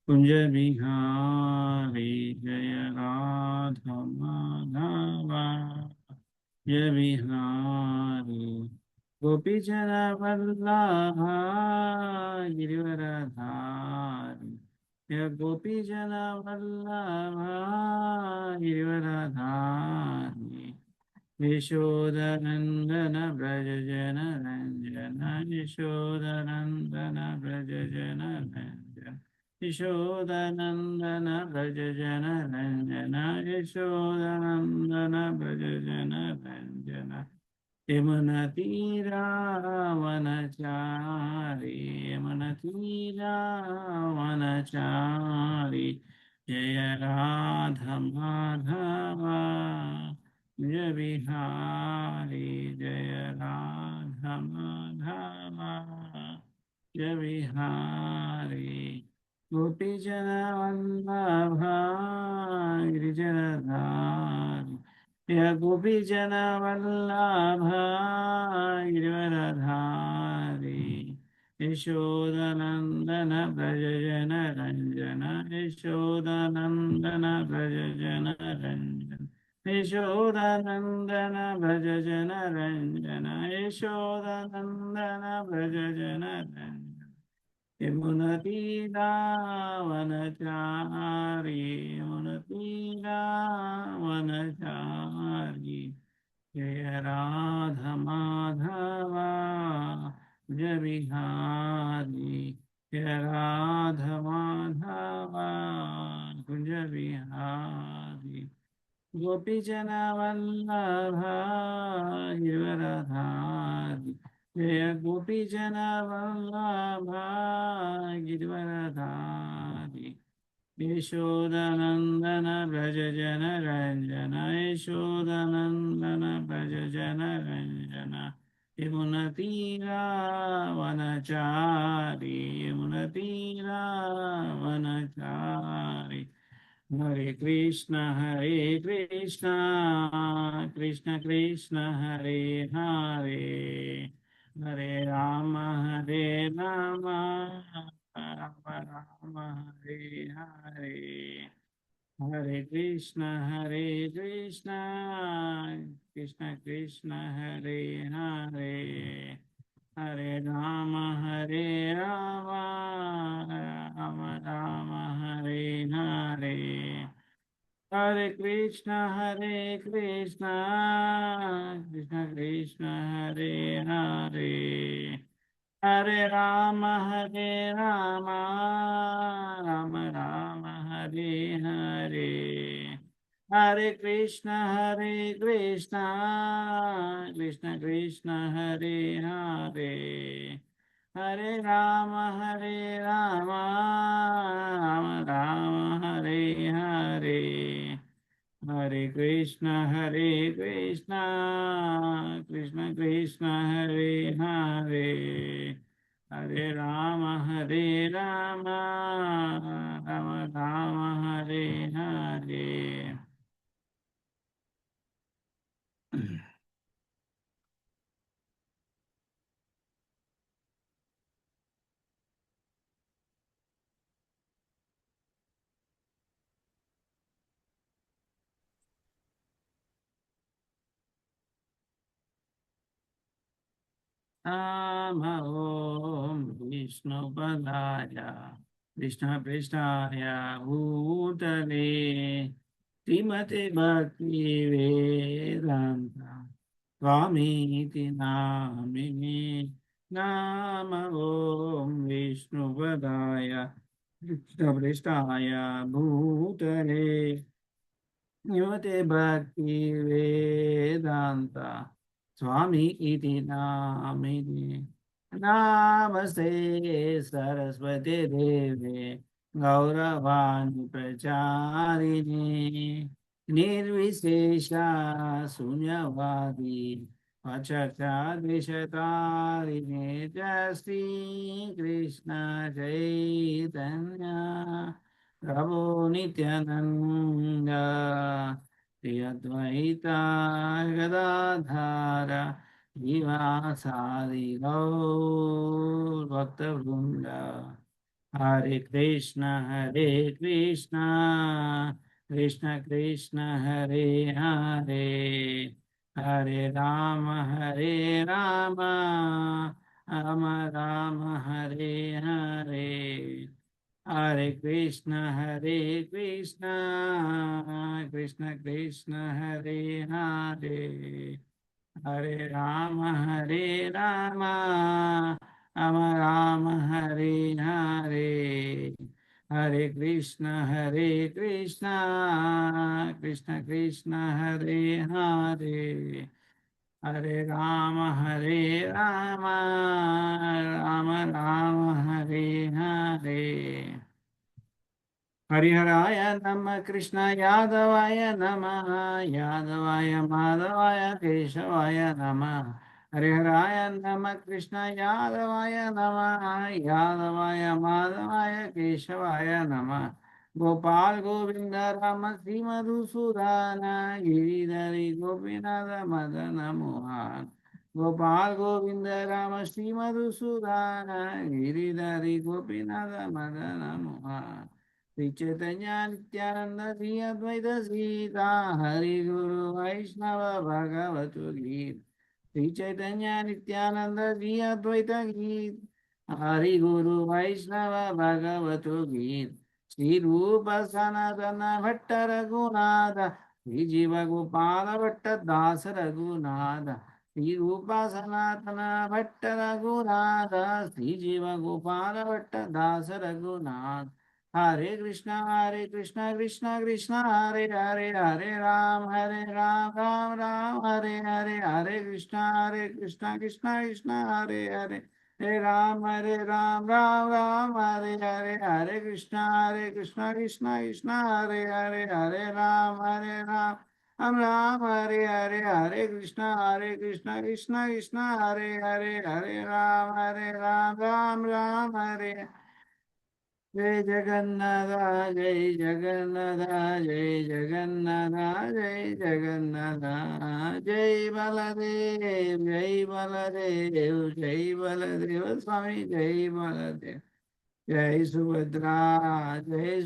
कुंज बिहारी जय राधा माधवा जय बिहारी गोपी जन वल्लभा गिरिवरधारी जय गोपी जन वल्लभा गिरिवरधारी यशोदनन्दन व्रज जन रञ्जन यशोदनन्दन व्रज जन रञ्जन यशोदनन्दन व्रज जन रञ्जन यशोदनन्दन व्रज जन रञ्जन यमुनतीरावनचारि यमुनतीरावनचारि जय राधा माधवा जय बिहारी जय राधा माधवा जय बिहारी गोपी जन वल्लभा गिरिजनधारी जय गोपी जन वल्लभा गिरिवरधारी यशोदनन्दन व्रज जन रञ्जन यशोदनन्दन व्रज जन रञ्जन यशोदनन्दन व्रज जन रञ्जन यशोदनन्दन व्रज जन रञ्जन यमुनतीरावनचारि यमुनतीरावनचारि जय राधा माधवा जय बिहारी जय राधा माधवा कुंज बिहारी गोपी जन वल्लभा गिरिवरधारी जय गोपी जन वल्लभा गिरिवरधारी यशोदनन्दन व्रज जन रञ्जन यशोदनन्दन व्रज जन रञ्जन यमुनतीरावनचारि यमुनतीरावनचारि हरे कृष्ण कृष्ण कृष्ण हरे हरे हरे राम राम राम हरे हरे हरे कृष्ण कृष्ण कृष्ण हरे हरे हरे राम राम राम हरे हरे हरे कृष्ण कृष्ण कृष्ण हरे हरे हरे राम राम राम हरे हरे हरे कृष्ण कृष्ण कृष्ण हरे हरे हरे राम राम राम हरे हरे हरे कृष्ण कृष्ण कृष्ण हरे हरे हरे राम राम राम हरे हरे राम ॐ विष्णुपदाय कृष्णपृष्ठाय भूतले श्रीमते भक्ति वेदान्त स्वामीति नामिने नाम ॐ विष्णुपदाय कृष्णपृष्ठाय भूतले श्रीमते भक्ति वेदान्त स्वामी इति नामिने नमस्ते सरस्वती देवे गौरवाणी प्रचारिणे निर्विशेषा शून्यवादी वचकाद्विषतारिणे जय श्री कृष्ण चैतन्य प्रभु नित्यानंद श्री अद्वैता गदाधर श्रीवासादि गौर भक्त वृंद। हरे कृष्ण कृष्ण कृष्ण हरे हरे, हरे राम राम राम हरे हरे, हरे कृष्ण कृष्ण कृष्ण हरे हरे, हरे राम राम हरे हरे, हरे कृष्ण कृष्ण कृष्ण हरे हरे, हरे राम राम राम हरे हरे। हरिहराय नमः कृष्ण यादवाय नमः, यादवाय माधवाय केशवाय नमः। हरिहराय नमः कृष्ण यादवाय नमः, यादवाय माधवाय केशवाय नमः। गोपाल गोविंद राम श्री मधुसूदन, गिरिधरी गोपीनाथ मदन मोहन। गोपाल गोविंद राम श्री मधुसूदन, गिरिधरी गोपीनाथ मदन मोहन। श्री चैतन्य नित्यानंद श्री अद्वैत सीता, हरि गुरु वैष्णव भगवत गीत। श्री चैतन्य नित्यानंद श्री अद्वैत गीत, हरि गुरु वैष्णव भगवत गीत। श्री रूप सनातन भट्ट रघुनाथ, श्री जीव गोपाल भट्ट दास रघुनाथ। श्री रूप सनातन भट्ट रघुनाथ, श्री जीव गोपाल भट्ट दास रघुनाथ। हरे कृष्णा कृष्णा कृष्णा हरे हरे, हरे राम राम राम हरे हरे। हरे कृष्णा कृष्णा कृष्णा हरे हरे, हरे राम राम राम हरे हरे। हरे कृष्णा कृष्णा कृष्णा हरे हरे, हरे राम राम राम हरे हरे। हरे कृष्णा कृष्णा कृष्णा हरे हरे, हरे राम राम राम हरे। जय जगन्नाथ जय जगन्नाथ जय जगन्नाथ जय जगन्नाथ। जय बलदेव जय बलदेव जय बलदेव स्वामी जय बलदेव। जय सुभद्रा जय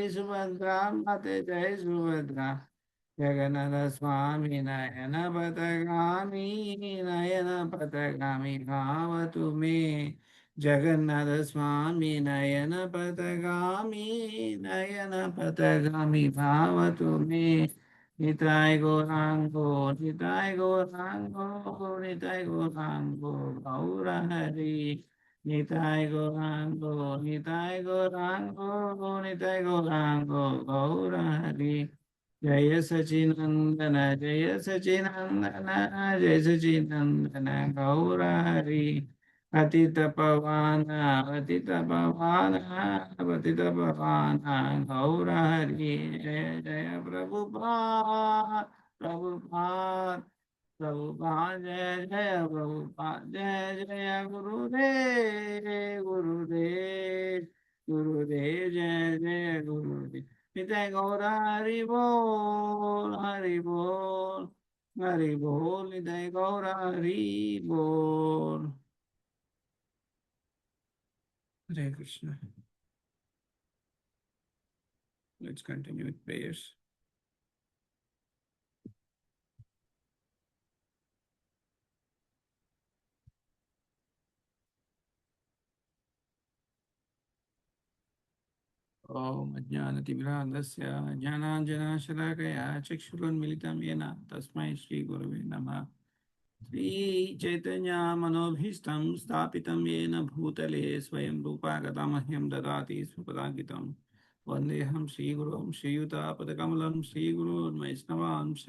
सुभद्रा माते जय सुभद्रा। जगन्नाथ स्वामी नयन पथगामी, नयन पथगामी भावतु मे। जगन्नाथ स्वामी नयन पथगामी, नयन पथगामी भावतु मे। निताय गौरांगो निताय गौरांगो निताय गौरांगो गौर हरि। निताय गौरांगो निताय गौरांगो गौर हरि। जय सचिनंदन जय सचिनंदन जय सचिनंदन गौर हरि। पतित पावन पतित पावन पतित पावन गौर हरि। जय जय प्रभुपाद प्रभुपाद प्रभुपाद जय जय प्रभुपाद जय जय गुरुदेव गुरुदेव गुरुदेव जय जय गुरुदेव। निताय गौर हरि बोल हरि बोल हरि बोल। निताय गौर हरि बोल। Hare Krishna. Let's continue with prayers. ॐ अज्ञानतिमिरान्धस्य ज्ञानाञ्जनशलाकया चक्षुरुन्मिलितं येन तस्मै श्रीगुरवे नमः। श्रीचैतन्यमनोभीष्टं स्थापितं येन भूतले स्वयं रूपा गता मह्यं ददाति स्वपदान्वितं। वन्देऽहं श्रीगुरुं श्रीयुतापदकमलं श्रीगुरून् वैष्णवांश्च।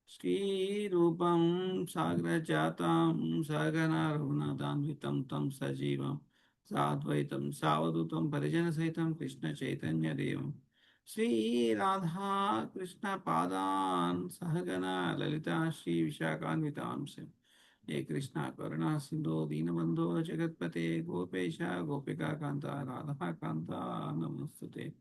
श्रीरूपं साग्रजातं सहगना रघुनाथान्वितं तं सजीवं साद्वैतं सावधूतं परिजनसहितं कृष्णचैतन्यदेवं श्रीराधा कृष्णपादान् सहगना ललिता श्रीविशाखान्वितांश्च। हे कृष्णा करुणा सिन्धो दीनबन्धो जगत्पते गोपेश गोपिकान्ता राधाकान्ता नमोस्तुते।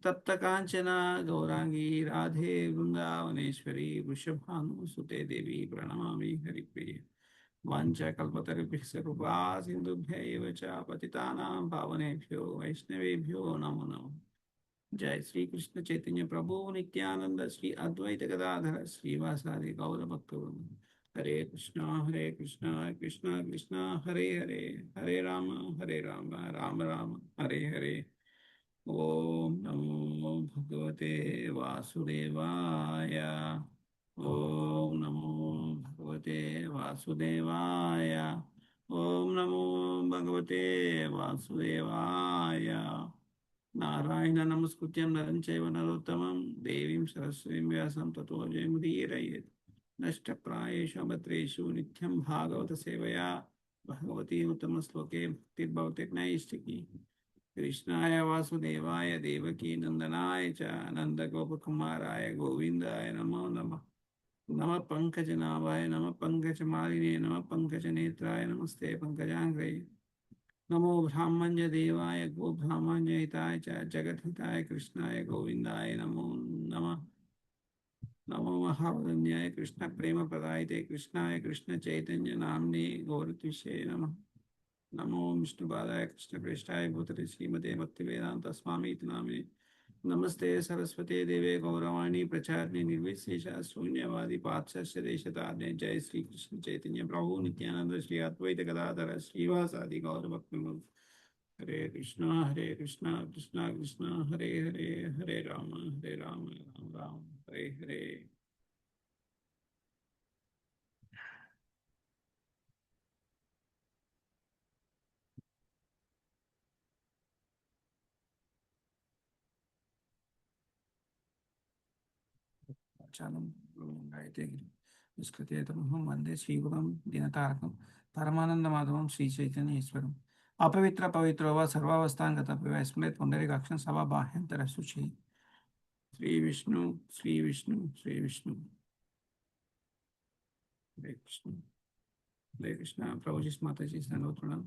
तप्त कांचना गौरांगी राधे वृंदावनेश्वरी वृषभानुसुते देवी प्रणमामि हरिप्रिये। वाञ्छाकल्पतरुभ्यश्च कृपा सिन्धुभ्य एव च पतितानां पावनेभ्यो वैष्णवेभ्यो नमो नमः। जय श्री कृष्ण चैतन्य प्रभु नित्यानंद श्री अद्वैत गदाधर श्रीवासादि गौर भक्तवृंद। हरे कृष्णा कृष्णा कृष्णा हरे हरे, हरे राम राम राम हरे हरे। ओम नमो भगवते वासुदेवाय। ओम नमो भगवते वासुदेवाय। ओम नमो भगवते वासुदेवाय। नारायण नमस्कृत्यं नरं चैव नरोत्तमं देवीं सरस्वतीं व्यासं ततो जयमुदीरयेत्। नष्टप्रायेषु भद्रेषु नित्यं भागवत सेवया भगवती उत्तमश्लोके भक्तिर्भवति नैष्टिकी। कृष्णाय वासुदेवाय देवकी नंदनाय च नन्दगोपकुमाराय गोविन्दाय नमो नमः। नमः पंकजनाभाय नमः पंकजमालिने नमः पंकजनेत्राय नमस्ते पंकजाङ्घ्रे। नमो ब्राह्मण्य देवाय गो ब्राह्मण्य हिताय च जगद्हिताय कृष्णाय गोविन्दाय नमो नमः। नमो महावदन्याय कृष्ण प्रेम प्रदायते कृष्णाय कृष्ण चैतन्य नाम्ने गौरत्विषे नमः। नमो विष्णुपादाय कृष्ण प्रेष्ठाय भूतले श्रीमते भक्तिवेदांत स्वामी इति नामिने। नमस्ते सरस्वते देवे गौरवाणी प्रचारिणे निर्विशेष शून्यवादी पाश्चात्य देशतारिणे। जय श्री कृष्ण चैतन्य प्रभु नित्यानंद श्री अद्वैत गदाधर श्रीवासादि गौर भक्तवृंद। हरे कृष्णा कृष्णा कृष्णा हरे हरे, हरे राम राम राम हरे हरे। चालं गायते निष्कृते तमहं वन्दे श्रीगुरुं दीनतारकं परमानन्दमाधवं श्रीचैतन्येश्वरम्। अपवित्र पवित्रो वा सर्वावस्थां गतः स्मृत पुण्डरीकाक्षं सभाबाह्यन्तरशुचिः। श्री विष्णु श्री विष्णु। हरे कृष्ण प्रभुजी माता जी दंडवत प्रणाम।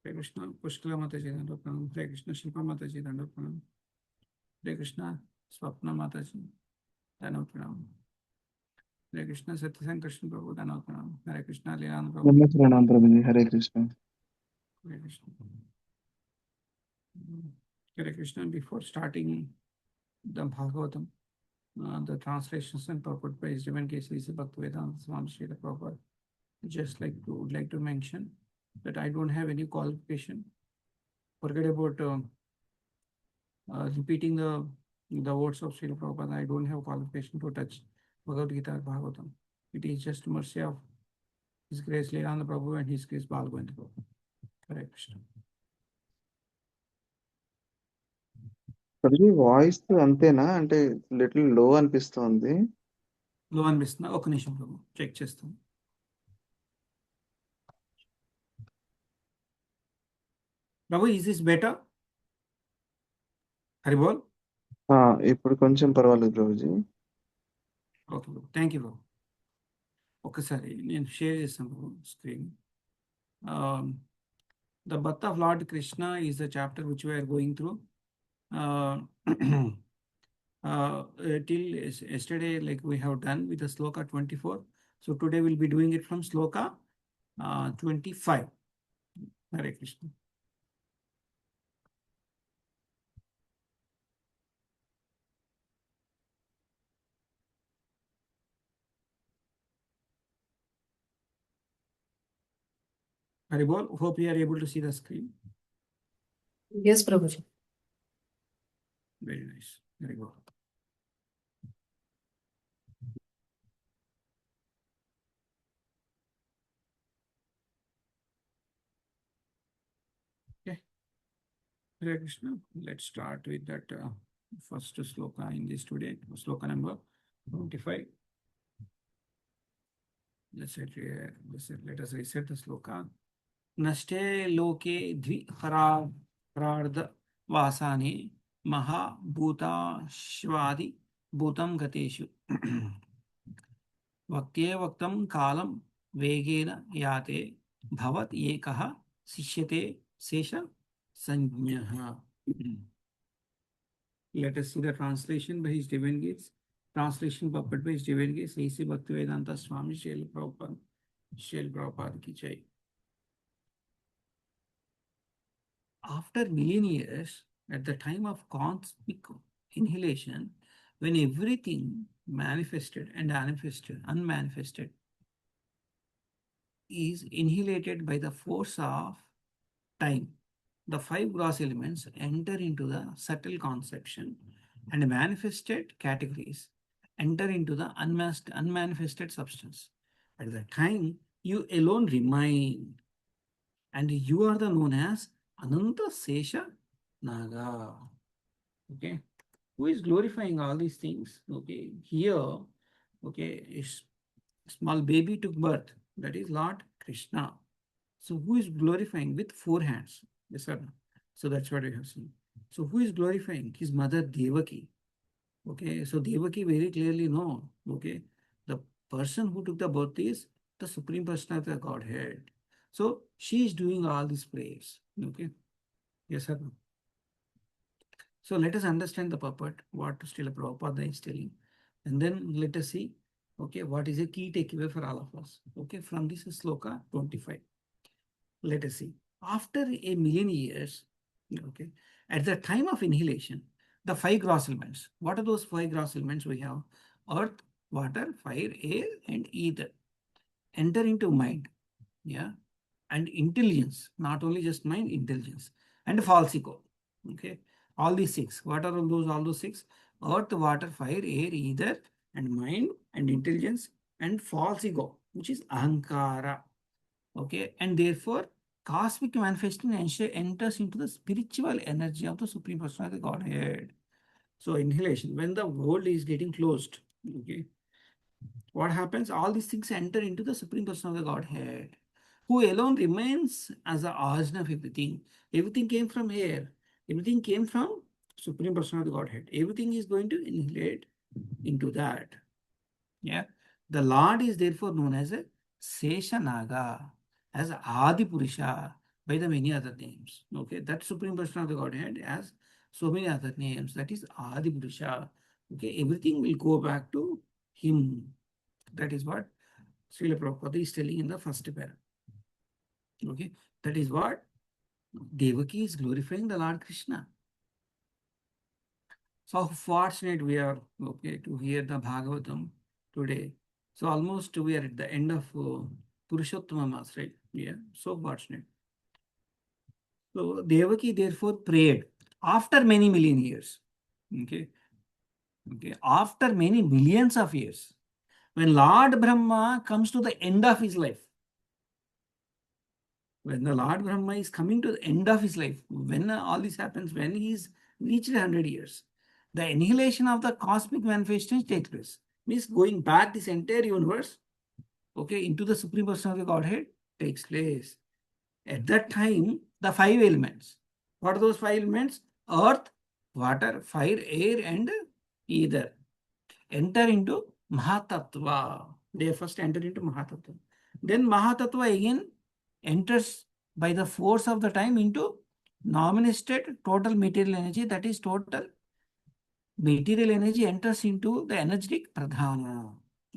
हरे कृष्ण पुष्कला माता जी दंडवत प्रणाम। हरे कृष्ण शिल्पा माता जी दंडवत प्रणाम। हरे कृष्ण स्वप्ना माता जी दंडवत प्रणाम। हरे कृष्ण सत्यसंग कृष्ण प्रभु दंडवत प्रणाम। हरे कृष्ण लीलानंद प्रभु। नमः प्रणाम प्रभु जी। हरे Krishna. Hare Krishna. Hare Krishna. Before starting the Bhagavatam, the translations and purport by His Divine Grace Srila Bhaktivedanta Swami Srila Prabhupada, would like to mention that I don't have any qualification. Forget about repeating the words of Srila Prabhupada. I don't have qualification to touch Bhagavad Gita or Bhagavatam. It is just mercy of His Grace Lilananda Prabhu and His Grace Bhagavatam Prabhu. Hare Krishna. Prabhuji voice అంతేనా అంటే little లో అనిపిస్తోంది. లో అనిపిస్తున్నా ఒక నిమిషం ప్రభు check చేస్తాం. Prabhu, is this better? Haribol? ఇప్పుడు కొంచెం పర్వాలేదు Prabhuji. Okay Prabhu thank you ప్రభు. ఒకసారి నేను షేర్ చేస్తాను ప్రభు screen. The birth of Lord Krishna is the chapter which we are going through. Till yesterday, like we have done with the sloka 24. So today we'll be doing it from sloka 25. Hare Krishna. Haribol, hope you are able to see the screen. Yes, Prabhuji. Very nice. Very good. Okay. Hare Krishna. Let's start with that first sloka in this today, sloka number 25. Let us reset the sloka. Nashte loke dvihara vasane maha bhuta shvadi bhutam gateshu. Vakte vaktam kalam vegena yate bhavat yekaha sishyate sesha sanyaha. Let us see the translation by His Divine Grace Translation puppet by Divine Grace, A.C. Bhaktivedanta Swami Srila Prabhupada. Srila Prabhupada ki jai. After million years, at the time of cosmic inhalation, when everything manifested and unmanifested is inhalated by the force of time, the five gross elements enter into the subtle conception and manifested categories enter into the unmanifested substance. At that time, you alone remain, and you are the known as Ananta Sesha Naga. Okay, who is glorifying all these things? Okay, here, okay, is small baby took birth. That is Lord Krishna. So who is glorifying with four hands? Yes or no? So that's what we have seen. So who is glorifying? His mother Devaki. Okay, so Devaki very clearly know. Okay, the person who took the birth is the Supreme Personality of the Godhead. So she is doing all these prayers. Okay, yes or no? So let us understand the puppet, what Srila Prabhupada is telling, and then let us see, okay, what is a key takeaway for all of us. Okay, from this sloka 25. Let us see. After a million years, okay, at the time of inhalation, the five gross elements. What are those five gross elements we have? Earth, water, fire, air, and ether. Enter into mind, yeah, and intelligence, not only just mind, intelligence, and false ego. Okay, all these six. What are all those six? Earth, water, fire, air, ether, and mind, and intelligence, and false ego, which is ahankara. Okay, and therefore cosmic manifestation enters into the spiritual energy of the Supreme Personality of the Godhead. So inhalation, when the world is getting closed, okay, what happens? All these things enter into the Supreme Personality of the Godhead, who alone remains as the origin of everything. Everything came from here. Everything came from Supreme Personality of the Godhead. Everything is going to inhalate into that. Yeah. The Lord is therefore known as a Seshanaga, as Adi Purusha, by the many other names. Okay, that Supreme Personality of the Godhead has so many other names. That is Adi Purusha. Okay, everything will go back to him. That is what Srila Prabhupada is telling in the first para. Okay, that is what Devaki is glorifying the Lord Krishna. So fortunate we are, okay, to hear the Bhagavatam today. So almost we are at the end of Purushottama Mass, right? Yeah, so fortunate. So Devaki therefore prayed after many million years. Okay, okay, after many millions of years, when Lord Brahma comes to the end of his life, when the Lord Brahma is coming to the end of his life, when all this happens, when he is reached 100 years, the annihilation of the cosmic manifestation takes place. Means going back this entire universe, okay, into the Supreme Personality of Godhead takes place. At that time, the five elements. What are those five elements? Earth, water, fire, air, and ether. Enter into Mahatattva. They first enter into Mahatattva. Then Mahatattva again enters by the force of the time into nominated total material energy, that is total material energy enters into the energetic pradhana.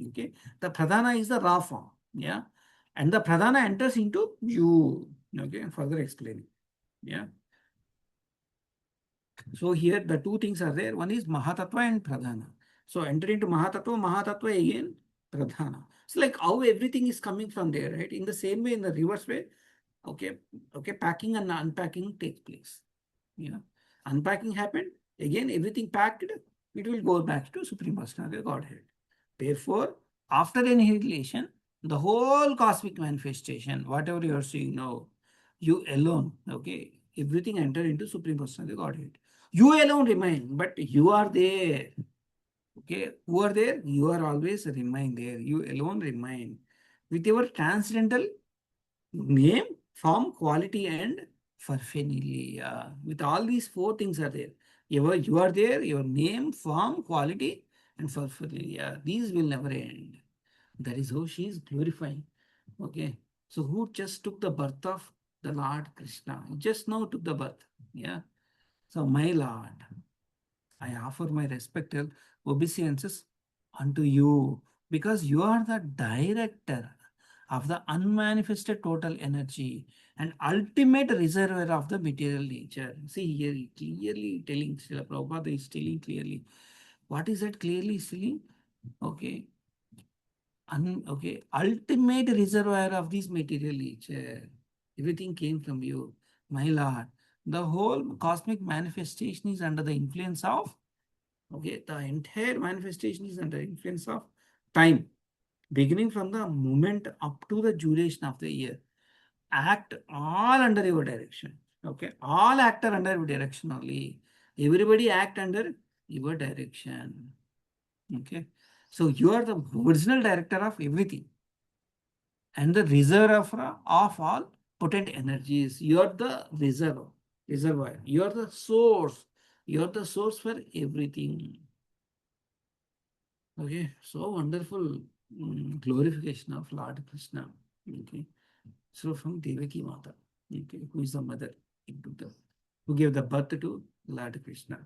Okay, the pradhana is the raw form, yeah, and the pradhana enters into you. Okay, further explaining, yeah. So here the two things are there. One is Mahatattva and Pradhana. So enter into Mahatattva, Mahatattva again Pradhana. It's like how everything is coming from there, right? In the same way, in the reverse way, okay, okay, packing and unpacking takes place. Yeah, unpacking happened, again everything packed, it will go back to Supreme Personality of Godhead. Therefore, after annihilation, the whole cosmic manifestation, whatever you are seeing now, you alone, okay, everything enter into Supreme Personality of Godhead. You alone remain, but you are there. Okay, who are there? You are always remain there. You alone remain with your transcendental name, form, quality, and paraphernalia. With all these four things are there. You are there, your name, form, quality, and paraphernalia. These will never end. That is how she is glorifying. Okay. So who just took the birth of the Lord Krishna? Just now took the birth. Yeah. So my Lord, I offer my respectful obeisances unto you, because you are the director of the unmanifested total energy and ultimate reservoir of the material nature. See here, clearly telling, Srila Prabhupada is telling clearly. What is that clearly telling? Okay. Okay, ultimate reservoir of this material nature. Everything came from you, my Lord. The whole cosmic manifestation is under the influence of, okay, the entire manifestation is under influence of time, beginning from the moment up to the duration of the year. Act all under your direction. Okay, all actor under your direction only. Everybody act under your direction. Okay, so you are the original director of everything and the reservoir of all potent energies. You are the reservoir. You are the source. You are the source for everything. Okay, so wonderful glorification of Lord Krishna. Okay, so from Devaki Mata, okay, who is the mother who gave the birth to Lord Krishna.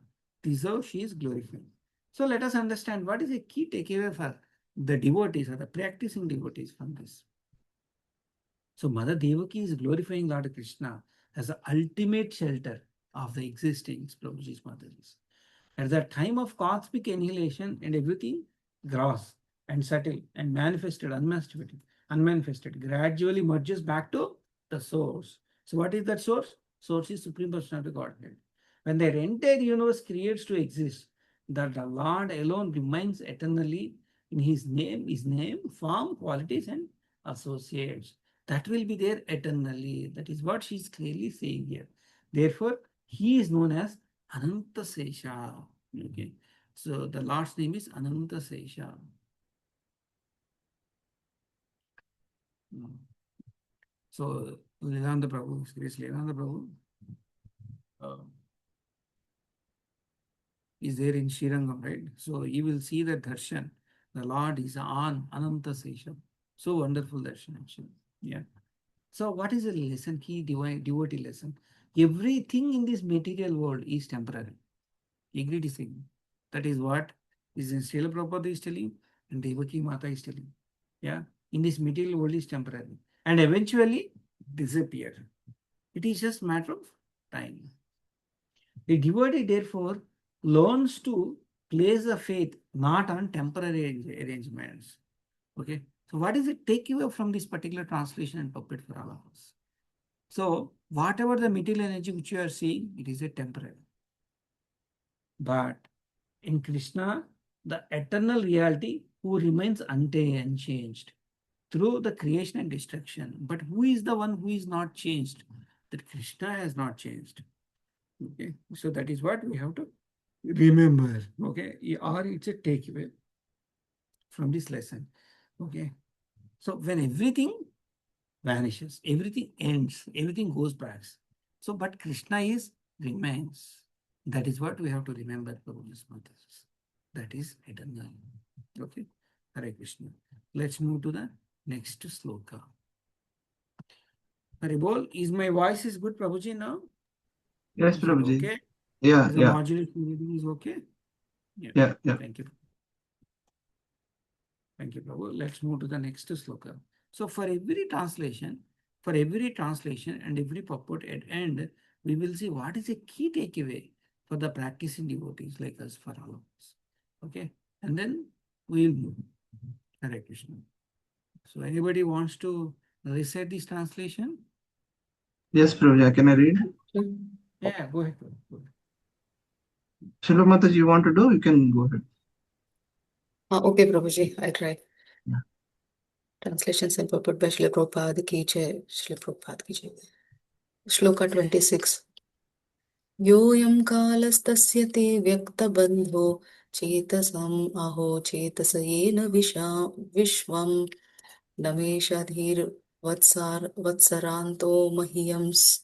This is how she is glorified. So let us understand what is the key takeaway for the devotees or the practicing devotees from this. So Mother Devaki is glorifying Lord Krishna as the ultimate shelter of the existence, Prabhuji's mother is. At the time of cosmic annihilation and everything gross and subtle and unmanifested, gradually merges back to the source. So what is that source? Source is Supreme Personality of Godhead. When the entire universe creates to exist, that the Lord alone remains eternally in his name, form, qualities, and associates. That will be there eternally. That is what she is clearly saying here. Therefore, he is known as Ananta Sesha. Okay. So the Lord's name is Ananta Sesha. So Lilananda Prabhu, seriously, Lilananda Prabhu is there in Srirangam, right? So you will see the darshan. The Lord is on Ananta Sesha. So wonderful darshan actually. Yeah. So what is the lesson, key devotee lesson? Everything in this material world is temporary. Agree, disagree? That is what is in Srila Prabhupada is telling and Devaki Mata is telling. Yeah. In this material world is temporary and eventually disappear. It is just matter of time. The devotee therefore learns to place the faith not on temporary arrangements. Okay. So what is the takeaway from this particular translation and puppet for all of us? So whatever the material energy which you are seeing, it is a temporary. But in Krishna, the eternal reality who remains unchanged through the creation and destruction. But who is the one who is not changed? That Krishna has not changed. Okay, so that is what we have to remember. Okay, or it's a takeaway from this lesson. Okay, so when everything vanishes, everything ends, everything goes back. So, but Krishna remains. That is what we have to remember, Prabhu's mothers. That is eternal. Okay, Hare Krishna. Let's move to the next sloka. Haribol, is my voice is good, Prabhuji, now? Yes, Is it Prabhuji. okay? Yeah, Is the yeah, modulation is okay? yeah. Thank you. Thank you, Prabhu. Let's move to the next sloka. So for every translation and every purport at end, we will see what is a key takeaway for the practicing devotees like us, for all of us. Okay. And then we'll move. Hare Krishna. So anybody wants to recite this translation? Yes, Prabhuji. Can I read? Yeah, go ahead. Go ahead. Shilpa Mataji, you want to do? You can go ahead. Okay, Prabhuji, I try. Yeah. Translations and purport by Srila Prabhupada ki jai. Srila Prabhupada ki jai. Shloka 26. Yoyam kalastasya te vyaktabandho chetasam aho chetasayena vishvam nameshadhir vatsaranto mahyams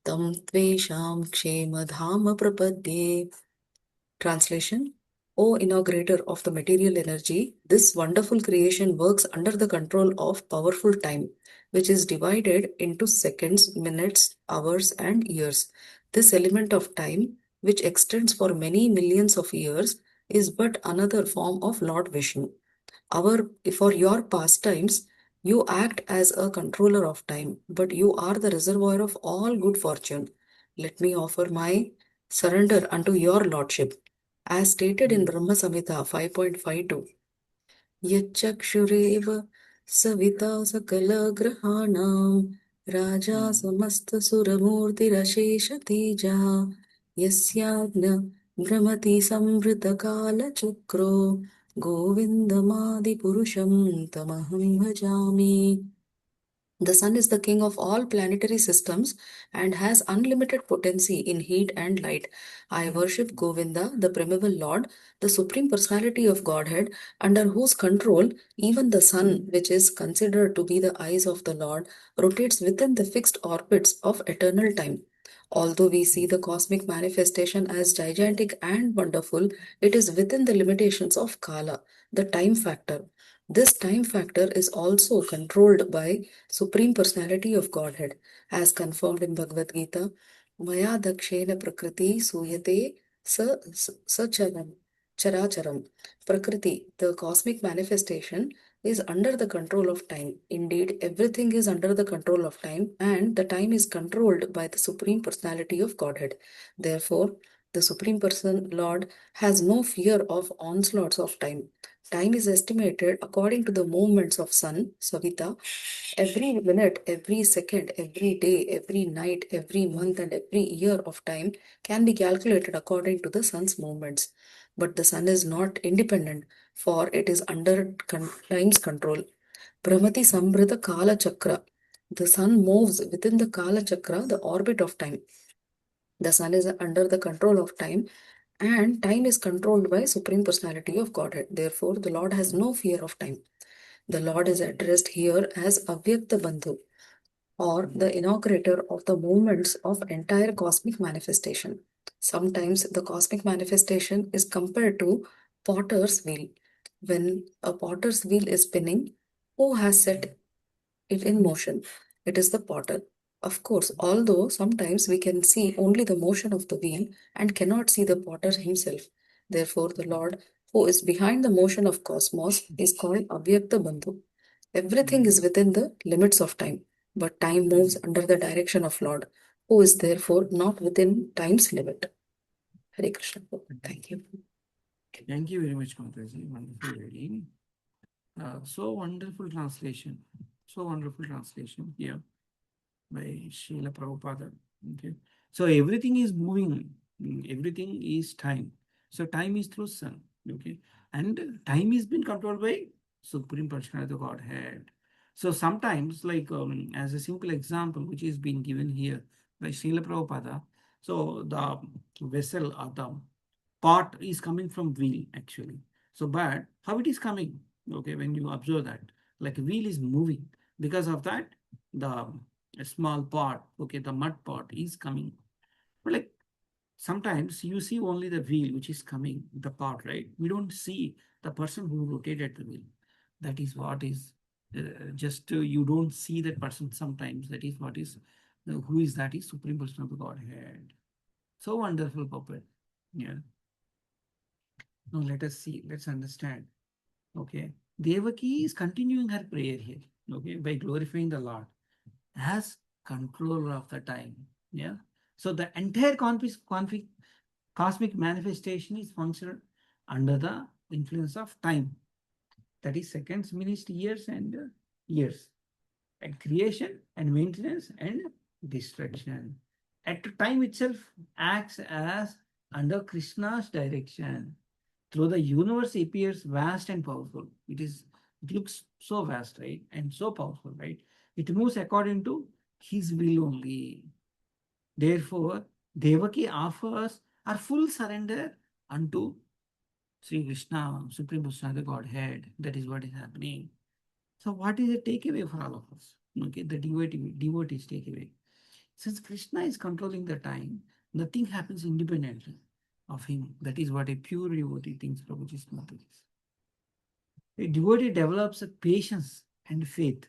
tam tvesham kshema dhama prapadye. Translation: O inaugurator of the material energy, this wonderful creation works under the control of powerful time, which is divided into seconds, minutes, hours, and years. This element of time, which extends for many millions of years, is but another form of Lord Vishnu. For your pastimes, you act as a controller of time, but you are the reservoir of all good fortune. Let me offer my surrender unto your lordship. As stated in Brahma Samhita 5.52, यच्चक्षुरेव सविता सकलग्रहाणां राजा समस्तसुरमूर्तिरशेषतेजः यस्याज्ञ भ्रमति संवृतकालचक्रो गोविन्दमादिपुरुषं तमहं भजामि. The sun is the king of all planetary systems and has unlimited potency in heat and light. I worship Govinda, the primeval Lord, the Supreme Personality of Godhead, under whose control even the sun, which is considered to be the eyes of the Lord, rotates within the fixed orbits of eternal time. Although we see the cosmic manifestation as gigantic and wonderful, it is within the limitations of Kala, the time factor. This time factor is also controlled by Supreme Personality of Godhead, as confirmed in Bhagavad Gita. Maya dakshena prakriti suyate sacharam characharam. Prakriti, the cosmic manifestation, is under the control of time. Indeed, everything is under the control of time, and the time is controlled by the Supreme Personality of Godhead. Therefore, the Supreme Person Lord has no fear of onslaughts of time. Time is estimated according to the movements of sun, Savita. Every minute, every second, every day, every night, every month, and every year of time can be calculated according to the sun's movements. But the sun is not independent, for it is under time's control. Brahmati Sambrita Kala Chakra. The sun moves within the Kala Chakra, the orbit of time. The sun is under the control of time, and time is controlled by Supreme Personality of Godhead. Therefore, the Lord has no fear of time. The Lord is addressed here as Avyakta Bandhu, or the inaugurator of the movements of entire cosmic manifestation. Sometimes the cosmic manifestation is compared to potter's wheel. When a potter's wheel is spinning, who has set it in motion? It is the potter. Of course, although sometimes we can see only the motion of the wheel and cannot see the potter himself. Therefore, the Lord, who is behind the motion of cosmos, is called Avyakta Bandhu. Everything is within the limits of time, but time moves under the direction of Lord, who is therefore not within time's limit. Hare Krishna. Thank you. Thank you very much, Mataji. Wonderful reading. So wonderful translation. So wonderful translation here by Srila Prabhupada. Okay. So everything is moving. Everything is time. So time is through sun. Okay. And time is being controlled by Supreme Personality of Godhead. So sometimes, like as a simple example, which is being given here by Srila Prabhupada, so the vessel or the pot is coming from wheel actually. So, but how it is coming? Okay, when you observe that, like wheel is moving. Because of that, the small pot, okay, the mud pot is coming. But like sometimes you see only the wheel which is coming, the pot, right? We don't see the person who rotated the wheel. That is what is just you don't see that person sometimes. That is what is who is that is Supreme Person of the Godhead. So wonderful puppet. Yeah. Now let us see, let's understand. Okay. Devaki is continuing her prayer here, okay, by glorifying the Lord as controller of the time. Yeah. So the entire cosmic manifestation is functional under the influence of time. That is seconds, minutes, years, and years. And creation and maintenance and destruction. At time itself acts as under Krishna's direction. Through the universe appears vast and powerful. It looks so vast, right? And so powerful, right? It moves according to his will only. Therefore, Devaki offers her full surrender unto Sri Krishna, Supreme Personality, the Godhead. That is what is happening. So, what is the takeaway for all of us? Okay, the devotees takeaway. Since Krishna is controlling the time, nothing happens independently of him. That is what a pure devotee thinks Prabhuji's motto is. A devotee develops a patience and faith,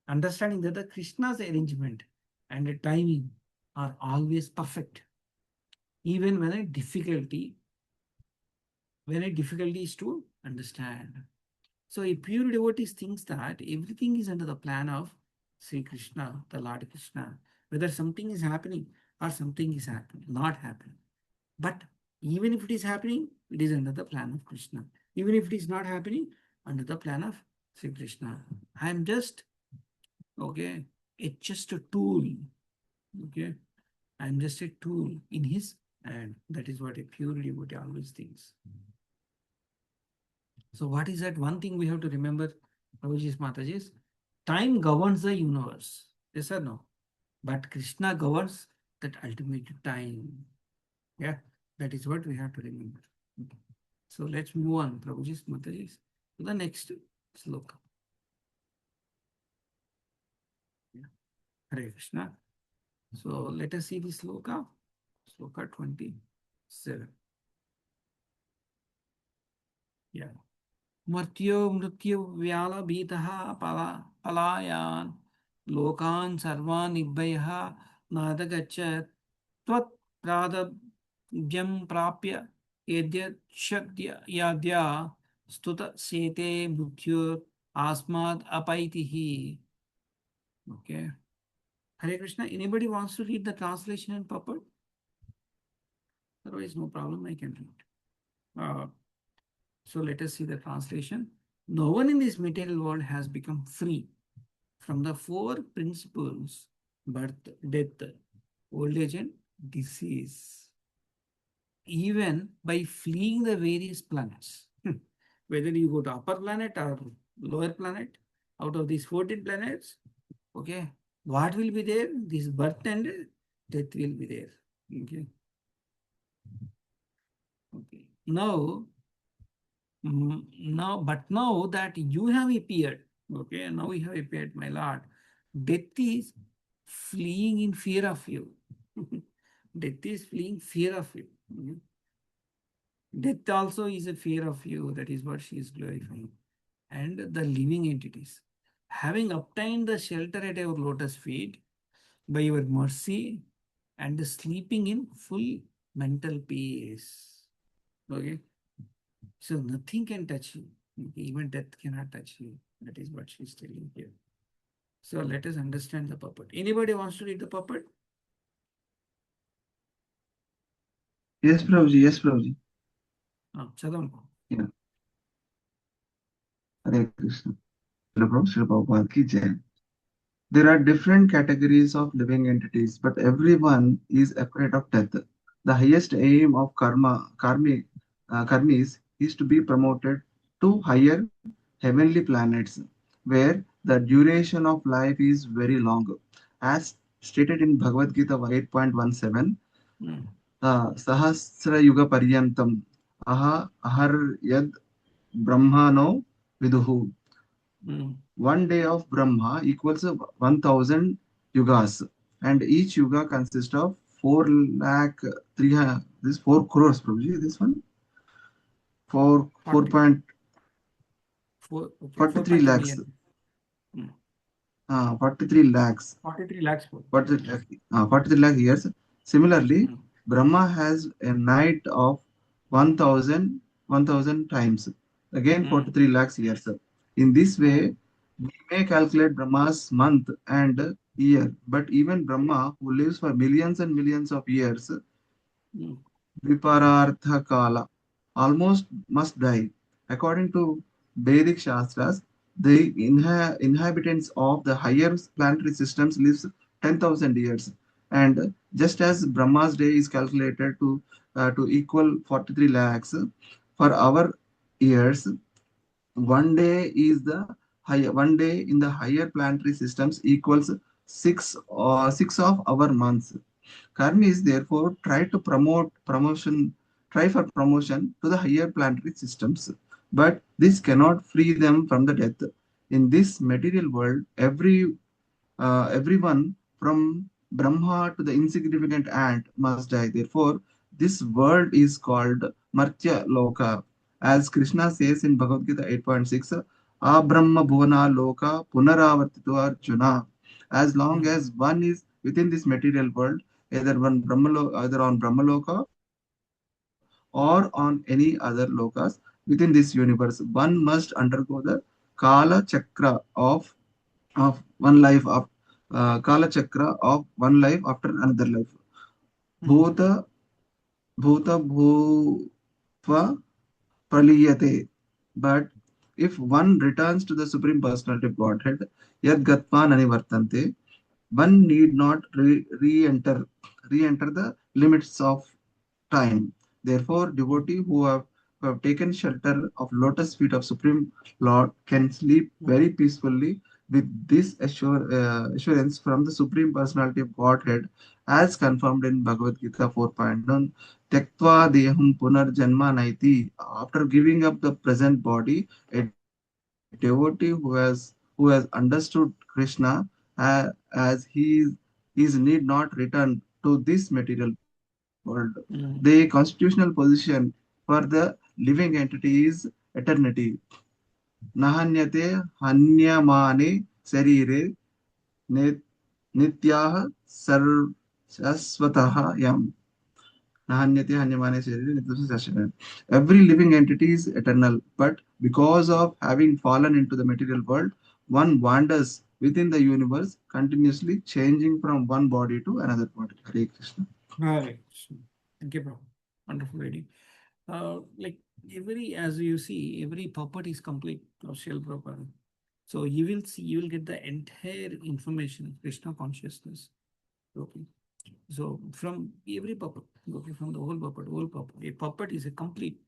understanding that the Krishna's arrangement and the timing are always perfect, even when very difficulties to understand. So a pure devotee thinks that everything is under the plan of Sri Krishna, the Lord Krishna, whether something is happening or something is happening, not happening. But even if it is happening, it is under the plan of Krishna. Even if it is not happening, under the plan of Sri Krishna. I am just, okay, it's just a tool. Okay, I am just a tool in his hand. That is what a pure devotee always thinks. So what is that one thing we have to remember, Prabhuji's Mataji's? Time governs the universe. Yes or no? But Krishna governs that ultimate time. Yeah, that is what we have to remember. Okay. So let's move on, Prabhuji's Mataji's, to the next sloka. Yeah. Hare Krishna. So let us see the sloka. Sloka 27. Yeah. Martyo mrityu vyala bhitaha palayan lokan sarvan nibbhayah nadagachat tvat pradabhyam prapya yadya stuta sete mrityur asmad apaitihi. Okay. Hare Krishna. Anybody wants to read the translation and purport? Otherwise, no problem, I can read. So let us see the translation. No one in this material world has become free from the four principles: birth, death, old age, and disease, even by fleeing the various planets. Whether you go to upper planet or lower planet, out of these 14 planets, okay, what will be there? This birth and death will be there. Okay. Okay. Now that you have appeared, okay, now you have appeared, my Lord, death is fleeing in fear of you. Death is fleeing fear of you. Okay. Death also is a fear of you. That is what she is glorifying. And the living entities, having obtained the shelter at your lotus feet by your mercy and sleeping in full mental peace. Okay. So nothing can touch you. Even death cannot touch you. That is what she is telling here. So let us understand the purport. Anybody wants to read the purport? Yes, Prabhuji. Yes, Prabhuji. Chadam. Yeah. Hare Krishna. Srila Prabhupada ki jai. There are different categories of living entities, but everyone is afraid of death. The highest aim of karmis is to be promoted to higher heavenly planets, where the duration of life is very long. As stated in Bhagavad Gita 8.17, Sahasra Yuga Paryantam Ahar Yad Brahmano Viduhu. One day of Brahma equals 1000 yugas, and each yuga consists of 4 lakh 300, this 4 crores, Prabhuji, this one 4.43 lakhs. 43 lakhs. 43 lakhs. 43 lakh years. Similarly, Brahma has a night of 1000 times. Again, 43 lakhs years. In this way, we may calculate Brahma's month and year. But even Brahma, who lives for millions and millions of years, Viparartha Kala, almost must die. According to Vedic Shastras, the inhabitants of the higher planetary systems lives 10,000 years. And just as Brahma's day is calculated to equal 43 lakhs, for our years, one day in the higher planetary systems equals 6 of our months. Karmis therefore try for promotion to the higher planetary systems, but this cannot free them from the death. In this material world, everyone from Brahma to the insignificant ant must die. Therefore, this world is called Martya Loka. As Krishna says in Bhagavad Gita 8.6, Abrahma Bhuvana Loka Punaravartito Arjuna. As long as one is within this material world, either on Brahmaloka or on Brahmaloka or on any other lokas within this universe. One must undergo the Kala Chakra of one life of Kala Chakra of one life after another life. Bhuta Bhuta Bhuva Praliyate. But if one returns to the Supreme Personality of Godhead, Yad Gatman Anivartante, one need not re-enter the limits of time. Therefore, devotee who have taken shelter of lotus feet of Supreme Lord can sleep very peacefully with this assurance from the Supreme Personality of Godhead, as confirmed in Bhagavad Gita 4.9. Tektva deham punar janma naiti. After giving up the present body, a devotee who has understood Krishna as he is need not return to this material world. The constitutional position for the living entity is eternity. Nahanyate hanyamane sarire nit- nityaha sarvaswataha yam. Nahanyate hanyamane sarire nityaha sarvaswataha yam. Every living entity is eternal, but because of having fallen into the material world, one wanders within the universe, continuously changing from one body to another body. Hare Krishna. Hare Krishna. Thank you, Prabhu. Wonderful reading. Like as you see, every puppet is complete of Srila Prabhupada. So you will get the entire information of Krishna consciousness. Okay. So from every puppet, okay, from the whole puppet, a puppet is a complete.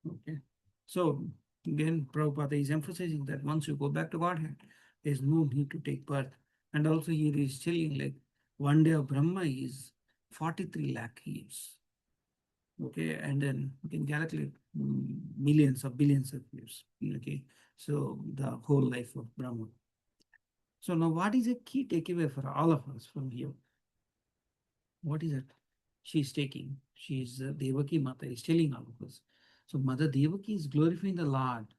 Okay. So again, Prabhupada is emphasizing that once you go back to Godhead, there's no need to take birth. And also he is telling like one day of Brahma is 43 lakh years. Okay, and then you can calculate millions of billions of years. Okay, so the whole life of Brahma. So now what is a key takeaway for all of us from here? What is it? She's taking. She's Devaki Mata is telling all of us. So Mother Devaki is glorifying the Lord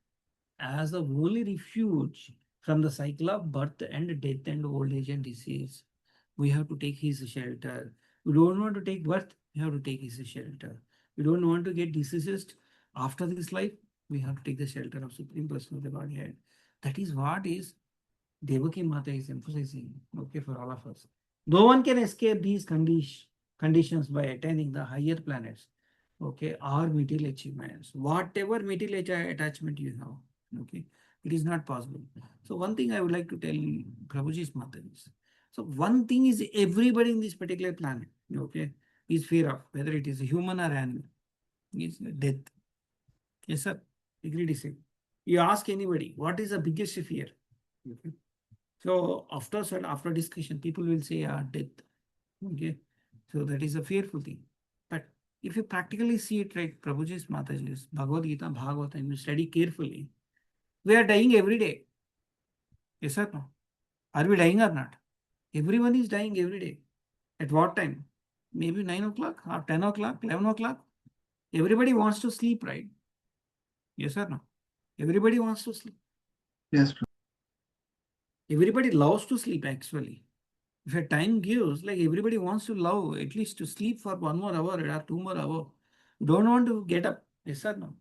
as the only refuge from the cycle of birth and death and old age and disease. We have to take his shelter. We don't want to take birth, we have to take his shelter. We don't want to get diseases after this life, we have to take the shelter of Supreme Person of the Godhead. That is what is Devaki Mata is emphasizing, okay, for all of us. No one can escape these conditions by attaining the higher planets, okay, or material achievements. Whatever material attachment you have, okay, it is not possible. So one thing I would like to tell Prabhuji's mother is, so one thing is everybody in this particular planet, okay, is fear of, whether it is a human or animal, is death. Yes, sir. Agree to say. You ask anybody, what is the biggest fear? Okay. So after discussion, people will say, death. Okay. So that is a fearful thing. But if you practically see it, right, Prabhuji's Mataji's Bhagavad Gita, Bhagavatam, you study carefully, we are dying every day. Yes or no? Are we dying or not? Everyone is dying every day. At what time? Maybe 9 o'clock or 10 o'clock, 11 o'clock. Everybody wants to sleep, right? Yes or no? Everybody wants to sleep. Yes. Everybody loves to sleep actually. If a time gives, like everybody wants to love at least to sleep for 1 more hour or 2 more hours. Don't want to get up. Yes or no?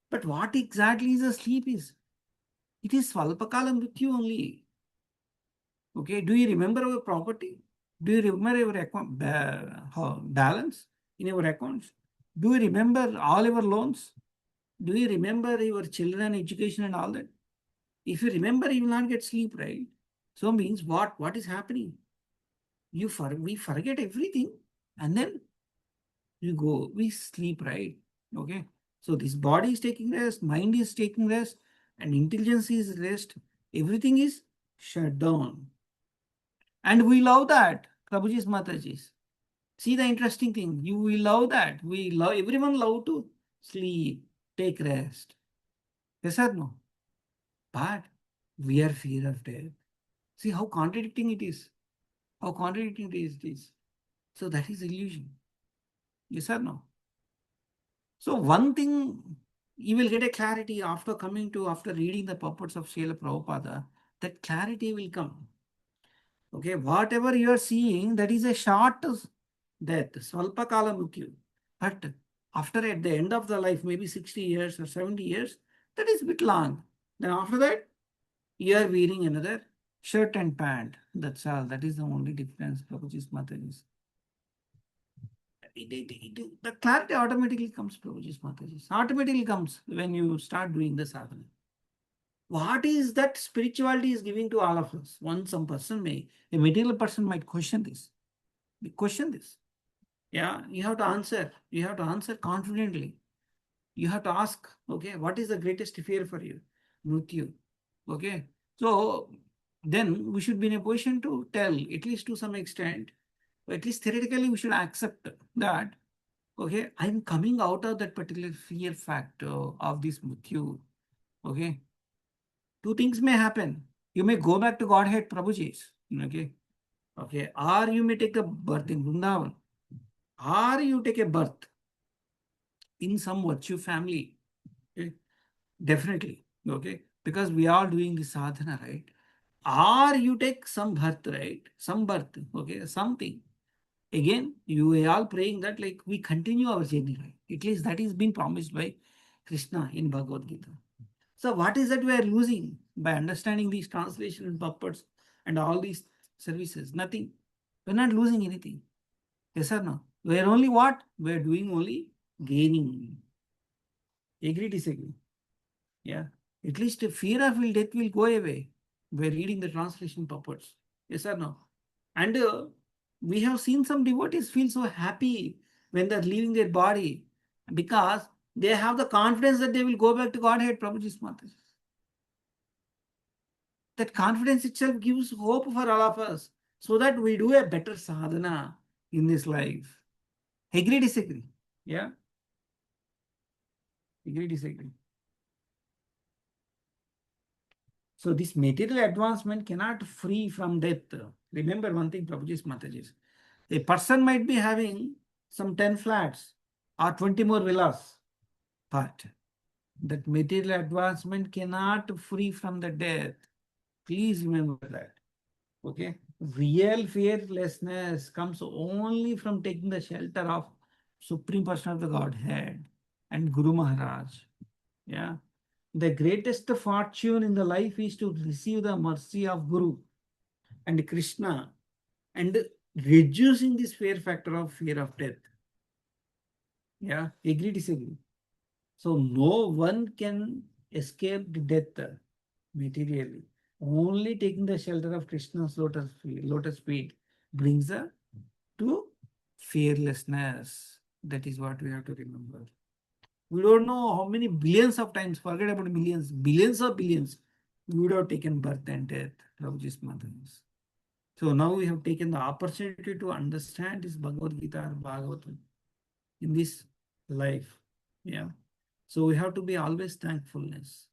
But what exactly is a sleep is? It is Svalpakala Mrityu only. Okay. Do you remember our property? Do you remember your balance in your accounts? Do you remember all your loans? Do you remember your children education and all that? If you remember, you will not get sleep, right? So means what? What is happening? We forget everything, and then we sleep, right? Okay. So this body is taking rest, mind is taking rest, and intelligence is rest. Everything is shut down. And we love that, Prabhuji's Mataji's. See the interesting thing. We love that. Everyone love to sleep, take rest. Yes or no? But we are fear of death. See how contradicting it is. How contradicting it is. So that is illusion. Yes or no? So one thing you will get a clarity after reading the purports of Srila Prabhupada, that clarity will come. Okay, whatever you are seeing, that is a short death, Svalpakala Mrityu. But After at the end of the life, maybe 60 years or 70 years, that is a bit long. Then after that, you are wearing another shirt and pant. That's all. That is the only difference, Prabhuji's Mataji's. The clarity automatically comes, Prabhuji's Mataji's. Automatically comes when you start doing the sadhana. What is that spirituality is giving to all of us? Some person a material person might question this. Question this. Yeah, you have to answer. You have to answer confidently. You have to ask, okay, what is the greatest fear for you? Mrityu. Okay. So then we should be in a position to tell, at least to some extent, at least theoretically, we should accept that, okay, I'm coming out of that particular fear factor of this Mrityu. Okay. Two things may happen. You may go back to Godhead, Prabhuji's. Okay. Okay. Or you may take a birth in Vrindavan. Or you take a birth in some virtue family. Okay. Definitely. Okay. Because we are doing the sadhana, right? Or you take some birth, right? Some birth. Okay. Something. Again, you are all praying that like we continue our journey, right? At least that is been promised by Krishna in Bhagavad Gita. So what is that we are losing by understanding these translation and puppets and all these services? Nothing. We're not losing anything. Yes or no? We're only what? We're doing only gaining. Agree, disagree? Yeah. At least the fear of death will go away by reading the translation purports. Yes or no? And we have seen some devotees feel so happy when they're leaving their body because they have the confidence that they will go back to Godhead, Prabhuji's Mataji. That confidence itself gives hope for all of us so that we do a better sadhana in this life. Agree, disagree? Yeah? Agree, disagree? So this material advancement cannot free from death. Remember one thing, Prabhuji's Mataji's. A person might be having some 10 flats or 20 more villas, but that material advancement cannot free from the death. Please remember that. Okay? Real fearlessness comes only from taking the shelter of Supreme Person of the Godhead and Guru Maharaj. Yeah. The greatest fortune in the life is to receive the mercy of Guru and Krishna and reducing this fear factor of fear of death. Yeah, agree, disagree. So no one can escape the death materially. Only taking the shelter of Krishna's lotus feet brings us to fearlessness. That is what we have to remember. We don't know how many billions of times, forget about millions, billions of billions, we would have taken birth and death, Prabhuji's mothers. So now we have taken the opportunity to understand this Bhagavad Gita or Bhagavatam in this life. Yeah. So we have to be always thankfulness.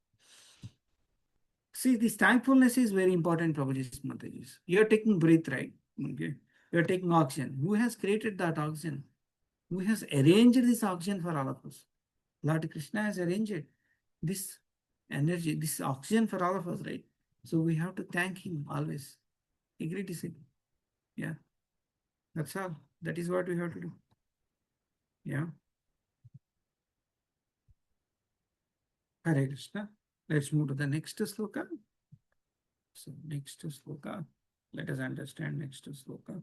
See, this thankfulness is very important, Prabhuji's Mataji's. You are taking breath, right? Okay. You are taking oxygen. Who has created that oxygen? Who has arranged this oxygen for all of us? Lord Krishna has arranged this energy, this oxygen for all of us, right? So we have to thank him always. Agree, disagree? Yeah. That's all. That is what we have to do. Yeah. Hare Krishna. Let's move to the next sloka. So next sloka. Let us understand next sloka.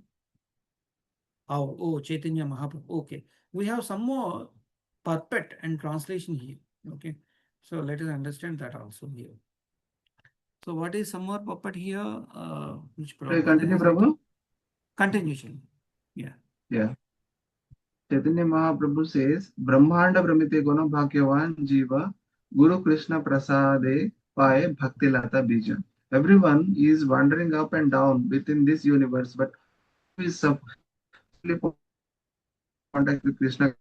Oh, Chaitanya Mahaprabhu. Okay. We have some more purport and translation here. Okay. So let us understand that also here. So what is some more purport here? Which Can I continue, Prabhu? Continuation. Yeah. Yeah. Chaitanya Mahaprabhu says, Brahmanda Brahmite Guna Bhagyavan Jiva Guru Krishna Prasade Paye Bhakti Lata Bija. Everyone is wandering up and down within this universe, but who is successfully contact with Krishna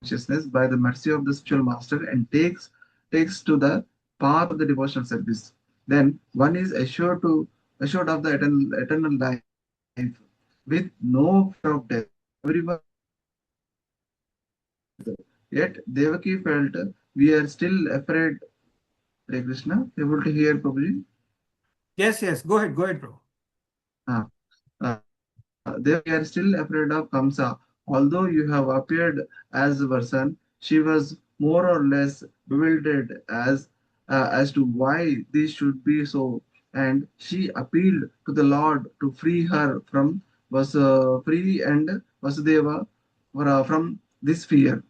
consciousness by the mercy of the spiritual master and takes to the path of the devotional service. Then one is assured of the eternal life with no fear of death. Everyone yet Devaki felt we are still afraid. Hare Krishna, able to hear Prabhuji? Yes. Go ahead, bro. They are still afraid of Kamsa, Although you have appeared as a person, she was more or less bewildered as to why this should be so, and she appealed to the Lord to free her from free and Vasudeva from this fear.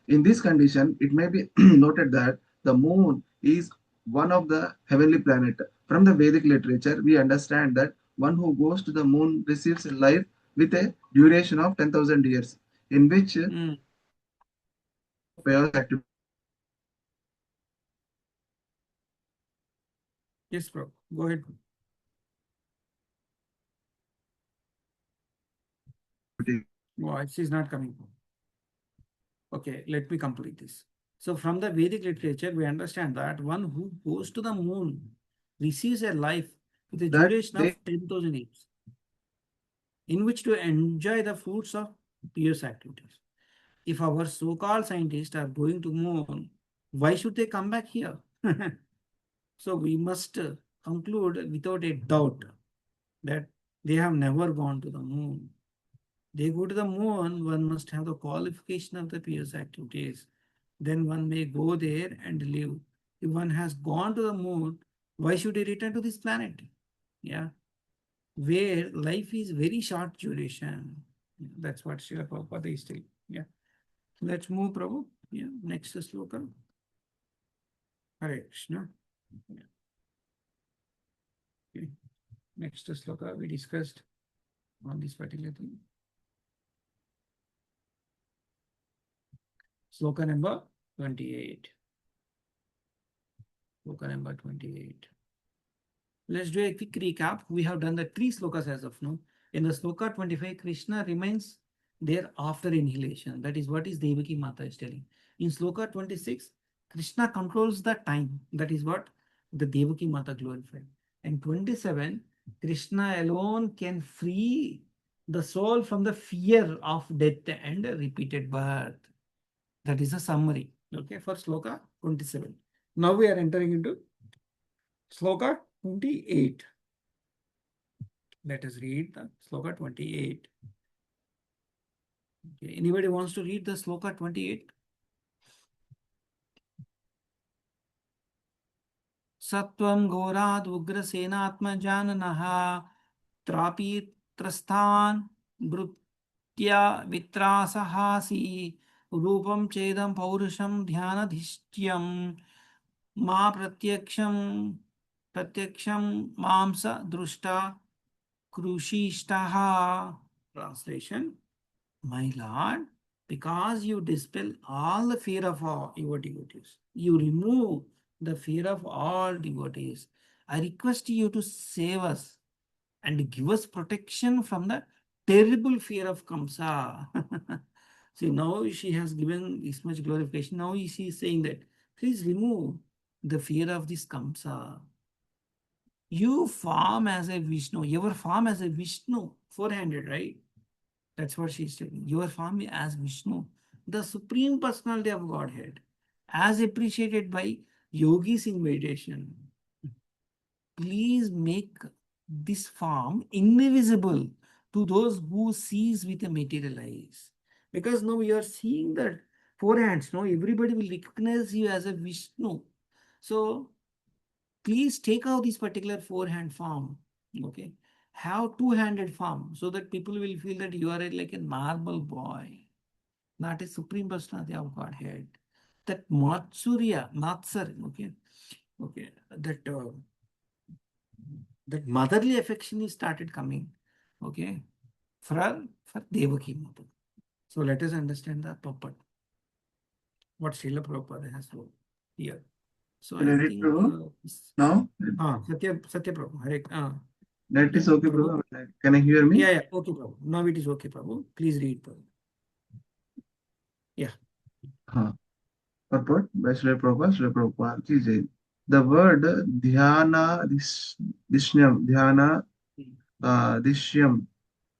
In this condition, it may be noted that the moon is one of the heavenly planet. From the Vedic literature, we understand that one who goes to the moon receives a life with a duration of 10,000 years, in which Mm. pious activity. Yes, bro. Go ahead. Voice is not coming. Okay, let me complete this. So, from the Vedic literature, we understand that one who goes to the moon receives a life with a That duration they of 10,000 years, in which to enjoy the fruits of pious activities. If our so-called scientists are going to moon, why should they come back here? So we must conclude without a doubt that they have never gone to the moon. They go to the moon, one must have the qualification of the pious activities. Then one may go there and live. If one has gone to the moon, why should he return to this planet? Yeah, where life is very short duration. That's what Srila Prabhupada is telling. Yeah. Let's move, Prabhu. Yeah. Next sloka. Hare Krishna. Yeah. Okay. Next sloka we discussed on this particular thing. Sloka number 28. Sloka number 28. Let's do a quick recap. We have done the three slokas as of now. In the sloka 25, Krishna remains there after inhalation. That is what is Devaki Mata is telling. In sloka 26, Krishna controls the time. That is what the Devaki Mata glorified. And 27, Krishna alone can free the soul from the fear of death and repeated birth. That is a summary. Okay, for sloka 27. Now we are entering into sloka 28. Let us read the sloka 28. Okay. Anybody wants to read the sloka 28? Satvam Gorad Ugrasenatmajananaha Trapi Trasthan Brutya Vitrasahasi Rupam Chedam Paurusham Dhyanadhishtyam Ma Pratyaksham Mamsa Drushta Krushishtaha. Translation: My Lord, because you dispel all the fear of all your devotees, you remove the fear of all devotees. I request you to save us and give us protection from the terrible fear of Kamsa. See, now she has given this much glorification. Now she is saying that, please remove the fear of this Kamsa. You form as a Vishnu, your form as a Vishnu, four-handed, right? That's what she's telling. Your form as Vishnu, the Supreme Personality of Godhead, as appreciated by yogis in meditation. Please make this form invisible to those who sees with a material eyes. Because now you are seeing that four hands, no, everybody will recognize you as a Vishnu. So please take out this particular four-hand form. Okay. Have two-handed form so that people will feel that you are like a normal boy, not a supreme personality of Godhead. That Matsar, okay, that motherly affection is started coming, okay, for Devaki Mother. So let us understand the purport, what Srila Prabhupada has told here. So Can I I read, think, Prabhu? No? Satya Prabhu, Hare, That yeah, is okay, Prabhu. Prabhu. Can I hear me? Yeah, okay, Prabhu. Now it is okay, Prabhu. Please read, Prabhu. Yeah. Purport by Srila Prabhupada ki Jai. The word dhyana, dishyam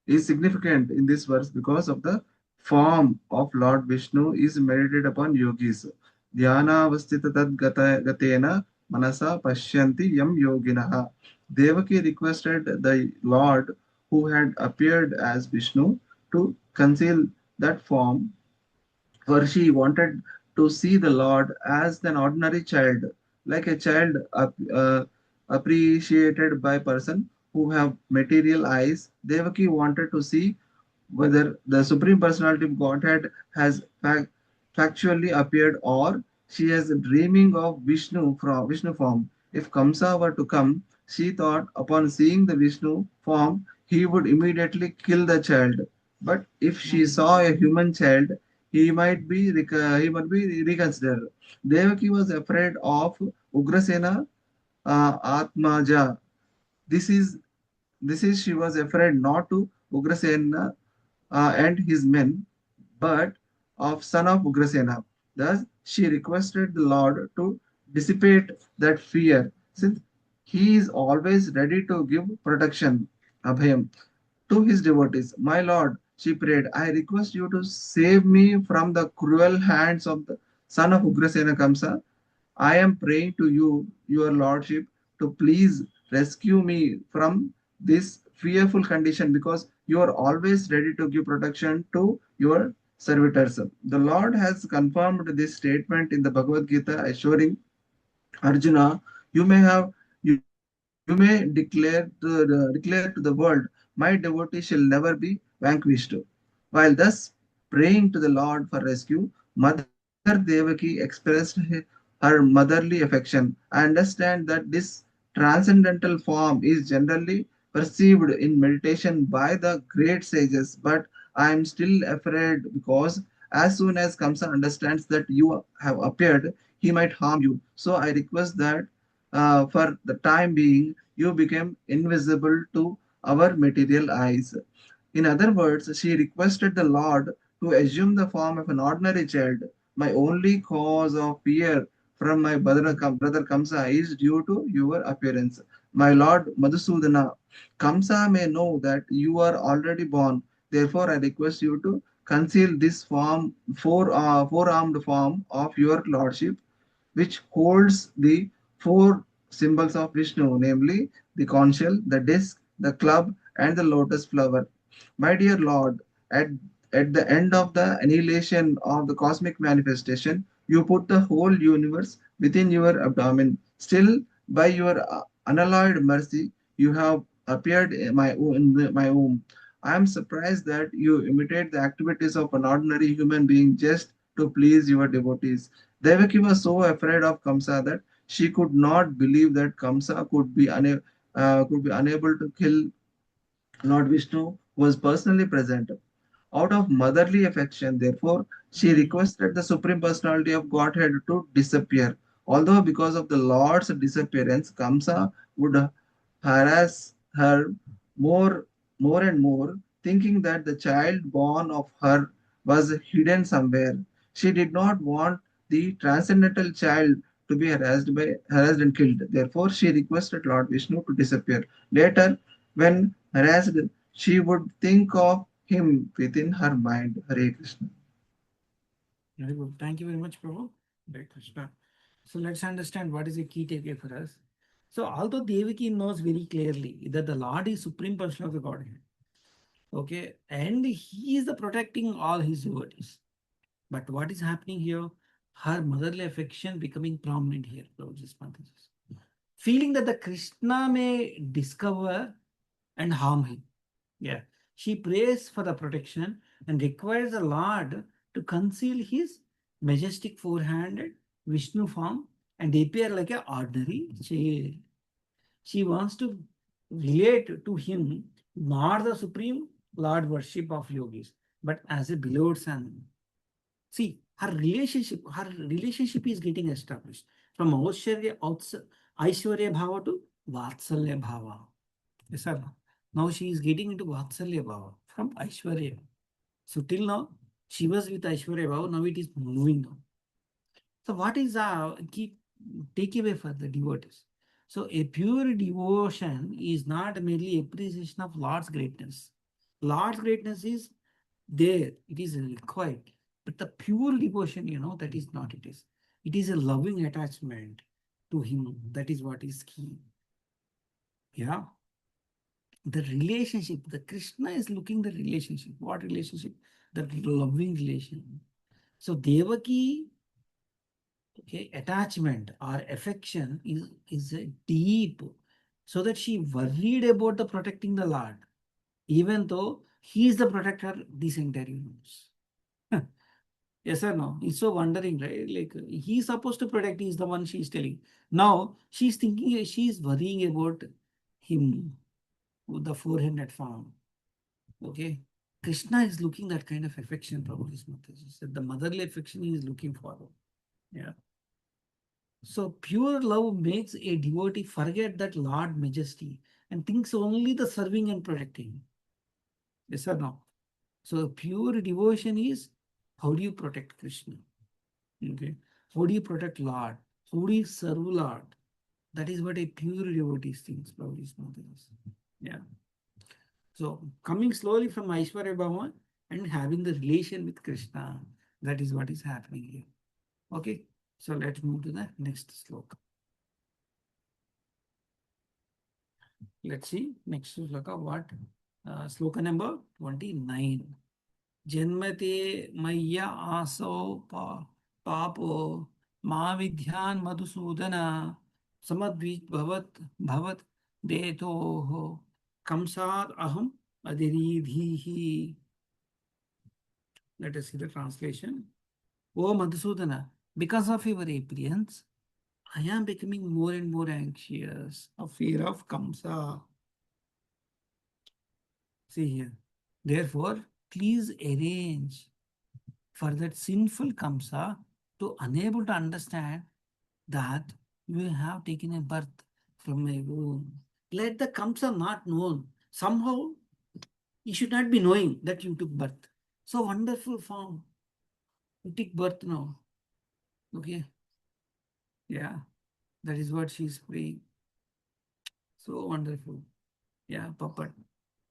is significant in this verse because of the form of Lord Vishnu is meditated upon yogis. Dhyana avastita tad gatena manasa pashyanti yam yoginaha. Devaki requested the Lord who had appeared as Vishnu to conceal that form, for she wanted to see the Lord as an ordinary child, like a child appreciated by person who have material eyes. Devaki wanted to see whether the Supreme Personality of Godhead has factually appeared or she is dreaming of Vishnu from Vishnu form. If Kamsa were to come, she thought upon seeing the Vishnu form, he would immediately kill the child. But if she saw a human child, he might be reconsidered. Devaki was afraid of Ugrasena Atmaja. This is she was afraid not to Ugrasena and his men, but of son of Ugrasena. Thus, she requested the Lord to dissipate that fear, since he is always ready to give protection, Abhayam, to his devotees. My Lord, she prayed, I request you to save me from the cruel hands of the son of Ugrasena Kamsa. I am praying to you, your lordship, to please rescue me from this fearful condition, because you are always ready to give protection to your servitors. The Lord has confirmed this statement in the Bhagavad Gita, assuring Arjuna, you may have you may declare to the world, my devotee shall never be vanquished. While thus praying to the Lord for rescue, Mother Devaki expressed her motherly affection. I understand that this transcendental form is generally perceived in meditation by the great sages, but I am still afraid, because as soon as Kamsa understands that you have appeared, he might harm you. So I request that for the time being, you became invisible to our material eyes. In other words, she requested the Lord to assume the form of an ordinary child. My only cause of fear from my brother Kamsa is due to your appearance. My Lord Madhusudana, Kamsa may know that you are already born. Therefore, I request you to conceal this four-armed form of your lordship, which holds the four symbols of Vishnu, namely the conch shell, the disc, the club, and the lotus flower. My dear Lord, at, at the end of the annihilation of the cosmic manifestation, you put the whole universe within your abdomen. Still, by your unalloyed mercy, you have appeared in my womb. I am surprised that you imitate the activities of an ordinary human being just to please your devotees. Devaki was so afraid of Kamsa that she could not believe that Kamsa could be unable to kill Lord Vishnu, was personally present. Out of motherly affection, therefore, she requested the Supreme Personality of Godhead to disappear. Although because of the Lord's disappearance, Kamsa would harass her more, more and more, thinking that the child born of her was hidden somewhere. She did not want the transcendental child to be harassed and killed. Therefore, she requested Lord Vishnu to disappear. Later, when harassed, she would think of him within her mind. Hare Krishna. Very good. Thank you very much, Prabhu. Hare Krishna. So let's understand what is the key takeaway for us. So although Devaki knows very clearly that the Lord is supreme person of the Godhead, okay, and he is the protecting all his devotees. But what is happening here? Her motherly affection becoming prominent here, Prabhuji's Mataji's. Feeling that the Krishna may discover and harm him. Yeah. She prays for the protection and requires the Lord to conceal his majestic four-handed Vishnu form and appear like an ordinary child. She wants to relate to him not the supreme Lord worship of yogis, but as a beloved son. See, her relationship is getting established from Aishwarya Bhava to Vatsalya Bhava. Yes, sir. Now she is getting into Vatsalya Bhava from Aishwarya. So till now, she was with Aishwarya Bhava, now it is moving on. So what is the key takeaway for the devotees? So a pure devotion is not merely appreciation of Lord's greatness. Lord's greatness is there, it is required. But the pure devotion, that is not it is. It is a loving attachment to him. That is what is key. Yeah. the relationship, the Krishna is looking the relationship. What relationship? The loving relation. So Devaki, okay, attachment or affection is deep, so that she worried about the protecting the Lord, even though he is the protector this entire universe. Yes or no? He's so wondering, right? Like he's supposed to protect, he's the one she's telling. Now she's thinking, she's worrying about him with the four-handed form. Okay. Krishna is looking that kind of affection, Prabhuji's Mataji said. The motherly affection he is looking for. Yeah. So pure love makes a devotee forget that Lord majesty and thinks only the serving and protecting. Yes or no? So pure devotion is, how do you protect Krishna? Okay. How do you protect Lord? How do you serve Lord? That is what a pure devotee thinks, Prabhuji's Mataji. Yeah. So coming slowly from Aishwarya Bhava and having the relation with Krishna, that is what is happening here. Okay, so let's move to the next sloka. Let's see next sloka. What? Sloka number 29. Janmate maya aso papo ma vidyan madhusudana samadvit bhavat deto kamsad aham adiridhihi. Let us see the translation. O Madhusudana, because of your appearance, I am becoming more and more anxious of fear of Kamsa. See here. Therefore, please arrange for that sinful Kamsa to unable to understand that you have taken a birth from my womb. Let the Kamsa not known. Somehow, he should not be knowing that you took birth. So wonderful form. You took birth now. Okay. Yeah. That is what she is praying. So wonderful. Yeah, puppet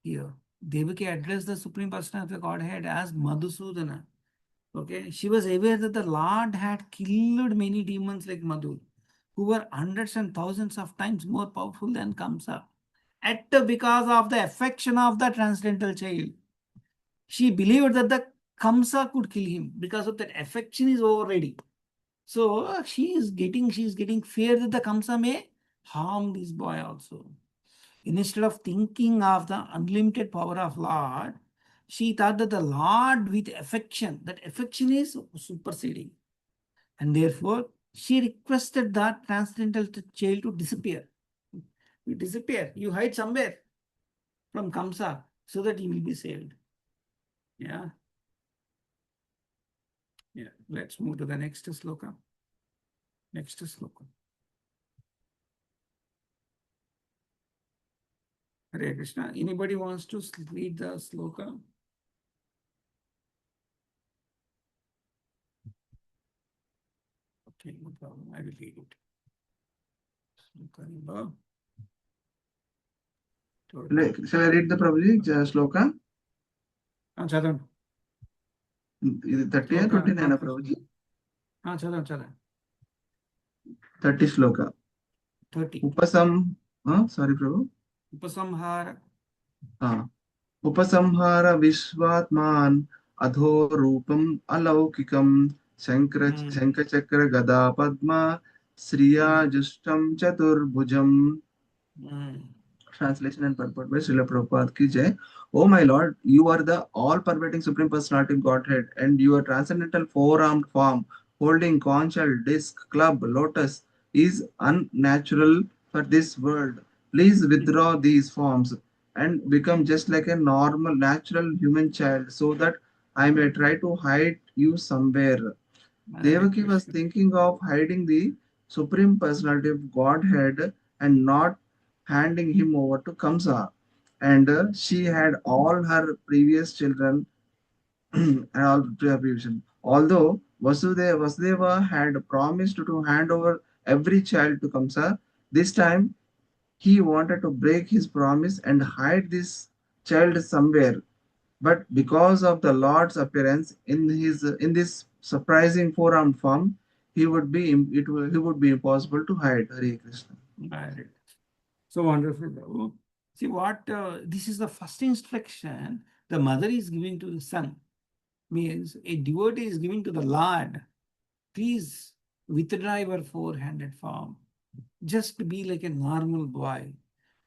here. Devaki addressed the Supreme Personality of the Godhead as Madhusudana. Okay, she was aware that the Lord had killed many demons like Madhu, who were hundreds and thousands of times more powerful than Kamsa. At because of the affection of the transcendental child, she believed that the Kamsa could kill him because of that affection is already. So she is getting fear that the Kamsa may harm this boy also. Instead of thinking of the unlimited power of Lord, she thought that the Lord with affection, that affection is superseding. And therefore, she requested that transcendental child to disappear. You disappear, you hide somewhere from Kamsa so that he will be saved. Yeah. Yeah. Let's move to the next sloka. Next sloka. Hare Krishna. Anybody wants to read the sloka? Okay, no problem. I will read it. Sloka number. Shall I read the Prabhuji sloka? చదవండి. ఇది 30 29 Prabhuji? చదవండి. 30 శ్లోక. 30. Sorry Prabhu. ఉపసంహార విశ్వాత్మాన్ అధో రూపం అలౌకికం శంఖచక్ర గదా పద్మ శ్రియాజుష్టం చతుర్భుజం. Translation and purport by Srila Prabhupada ki jai. Oh my Lord, you are the all-pervading Supreme Personality of Godhead, and your transcendental four-armed form, holding conch shell, disc, club, lotus, is unnatural for this world. Please withdraw these forms and become just like a normal, natural human child, so that I may try to hide you somewhere. Devaki was thinking of hiding the Supreme Personality of Godhead and not handing him over to Kamsa. And she had all her previous children and all previous. Although Vasudeva had promised to hand over every child to Kamsa, this time he wanted to break his promise and hide this child somewhere. But because of the Lord's appearance in this surprising four-armed form, he would be impossible to hide. Hare Krishna. So wonderful, Prabhu. See what, this is the first instruction the mother is giving to the son. Means a devotee is giving to the Lord, please withdraw your four-handed form. Just be like a normal boy.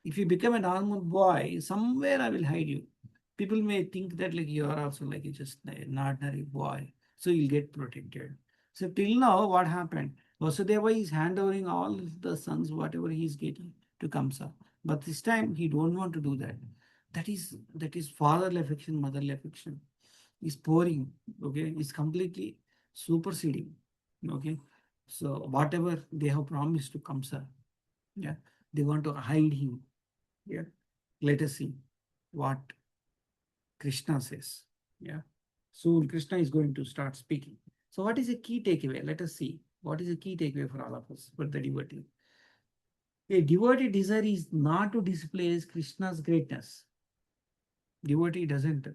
If you become a normal boy, somewhere I will hide you. People may think that like you are also like just an ordinary boy, so you'll get protected. So till now, what happened? Vasudeva is handovering all the sons, whatever he is getting, to Kamsa. But this time he don't want to do that. That is fatherly affection, motherly affection. Is pouring, okay, is completely superseding. Okay. So whatever they have promised to Kamsa, yeah, they want to hide him. Yeah. Let us see what Krishna says. Yeah. Soon Krishna is going to start speaking. So what is the key takeaway? Let us see. What is the key takeaway for all of us, for the devotee? A devotee desire is not to display Krishna's greatness. Devotee doesn't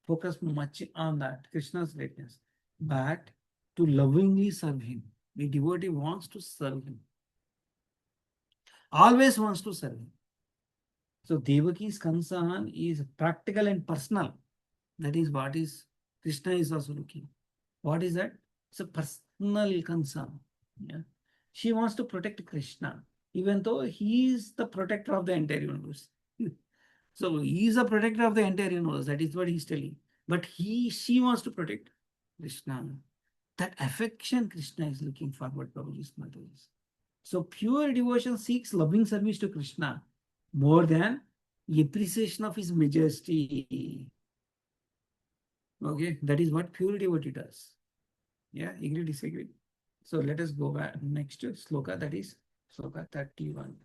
focus much on that, Krishna's greatness, but to lovingly serve him. The devotee wants to serve him. Always wants to serve him. So Devaki's concern is practical and personal. That is what is Krishna is also looking. What is that? It's a personal concern. Yeah. She wants to protect Krishna, even though he is the protector of the entire universe. So he is a protector of the entire universe. That is what he's telling. But she wants to protect Krishna. That affection Krishna is looking forward, Prabhuji's mother is. So pure devotion seeks loving service to Krishna more than appreciation of his majesty. Okay, that is what pure devotee does. Yeah, agree, disagree? So let us go back next to sloka, that is sloka 31.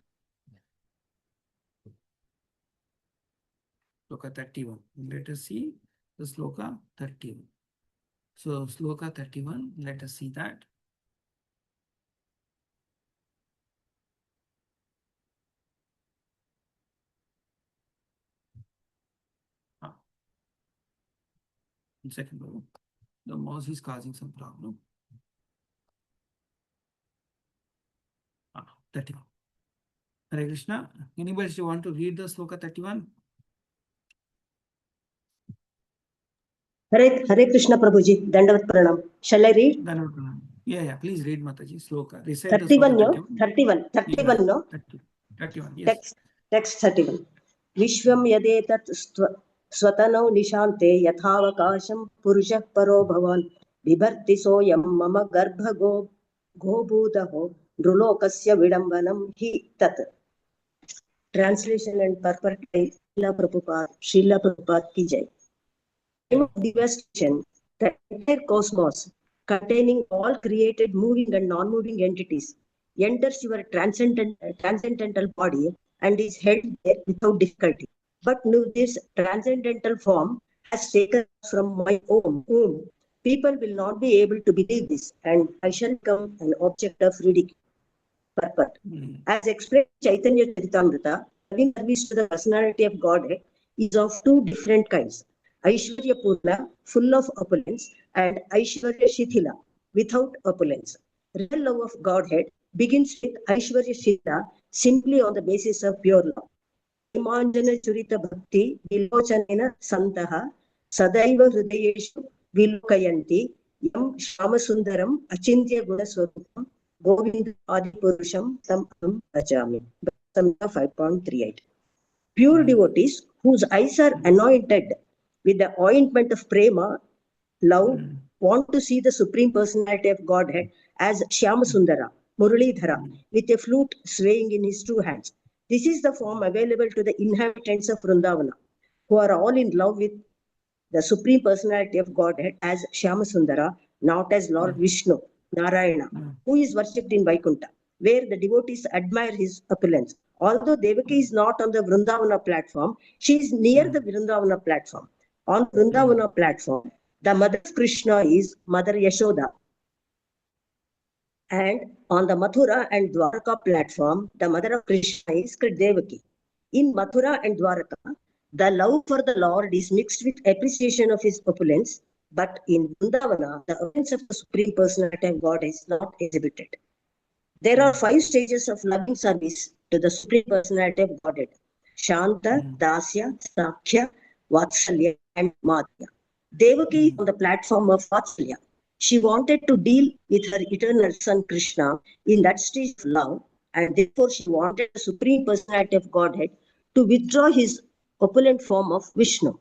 Sloka 31. Let us see the sloka 31. So sloka 31, let us see that. One second, Babu. The mouse is causing some problem. 31. Hare Krishna. Anybody want to read the sloka 31? Hare Krishna Prabhuji, Dandavat Pranam. Shall I read? Dandavat Pranam. Yeah, please read Mataji sloka. Recite 31, the no? 31, no? 31, yes. Text 31. Vishwam yadetat swatanau nishante yathavakasham purushah paro bhavan vibharti soyam mama garbha gobhudaho drulokasya vidambanam hi tat. Translation and purport by Srila Prabhupada ki jai. Time of devastation, the entire cosmos, containing all created moving and non-moving entities, enters your transcendental body and is held there without difficulty. But no, this transcendental form has taken from my own womb. People will not be able to believe this, and I shall become an object of ridicule. Purport. As explained in Chaitanya Charitamrita, loving service to the personality of Godhead is of two different kinds. Aishwarya Purna, full of opulence, and Aishwarya Shithila, without opulence. Real love of Godhead begins with Aishwarya Shithila simply on the basis of pure love. Imanjana Churita Bhakti Vilochanena Santaha Sadaiva Hridayeshu Vilokayanti Yam Shamasundaram Achintya Gunaswarupam Govinda Adipurusham Tam Am Bhajami. 5.38. Pure devotees whose eyes are anointed with the ointment of prema, love, want to see the Supreme Personality of Godhead as Shyamasundara, Muralidhara, with a flute swaying in his two hands. This is the form available to the inhabitants of Vrindavana, who are all in love with the Supreme Personality of Godhead as Shyamasundara, not as Lord Vishnu, Narayana, who is worshipped in Vaikuntha, where the devotees admire his opulence. Although Devaki is not on the Vrindavana platform, she is near the Vrindavana platform. On Vrindavana platform, the mother of Krishna is Mother Yashoda. And on the Mathura and Dwaraka platform, the mother of Krishna is Devaki. In Mathura and Dwaraka, the love for the Lord is mixed with appreciation of his opulence, but in Vrindavana, the opulence of the Supreme Personality of God is not exhibited. There are 5 stages of loving service to the Supreme Personality of Godhead. Shanta, Dasya, Sakhya, Vatsalya, and Madhya. Devaki on the platform of Vatsalya. She wanted to deal with her eternal son Krishna in that stage of love, and therefore she wanted the Supreme Personality of Godhead to withdraw his opulent form of Vishnu.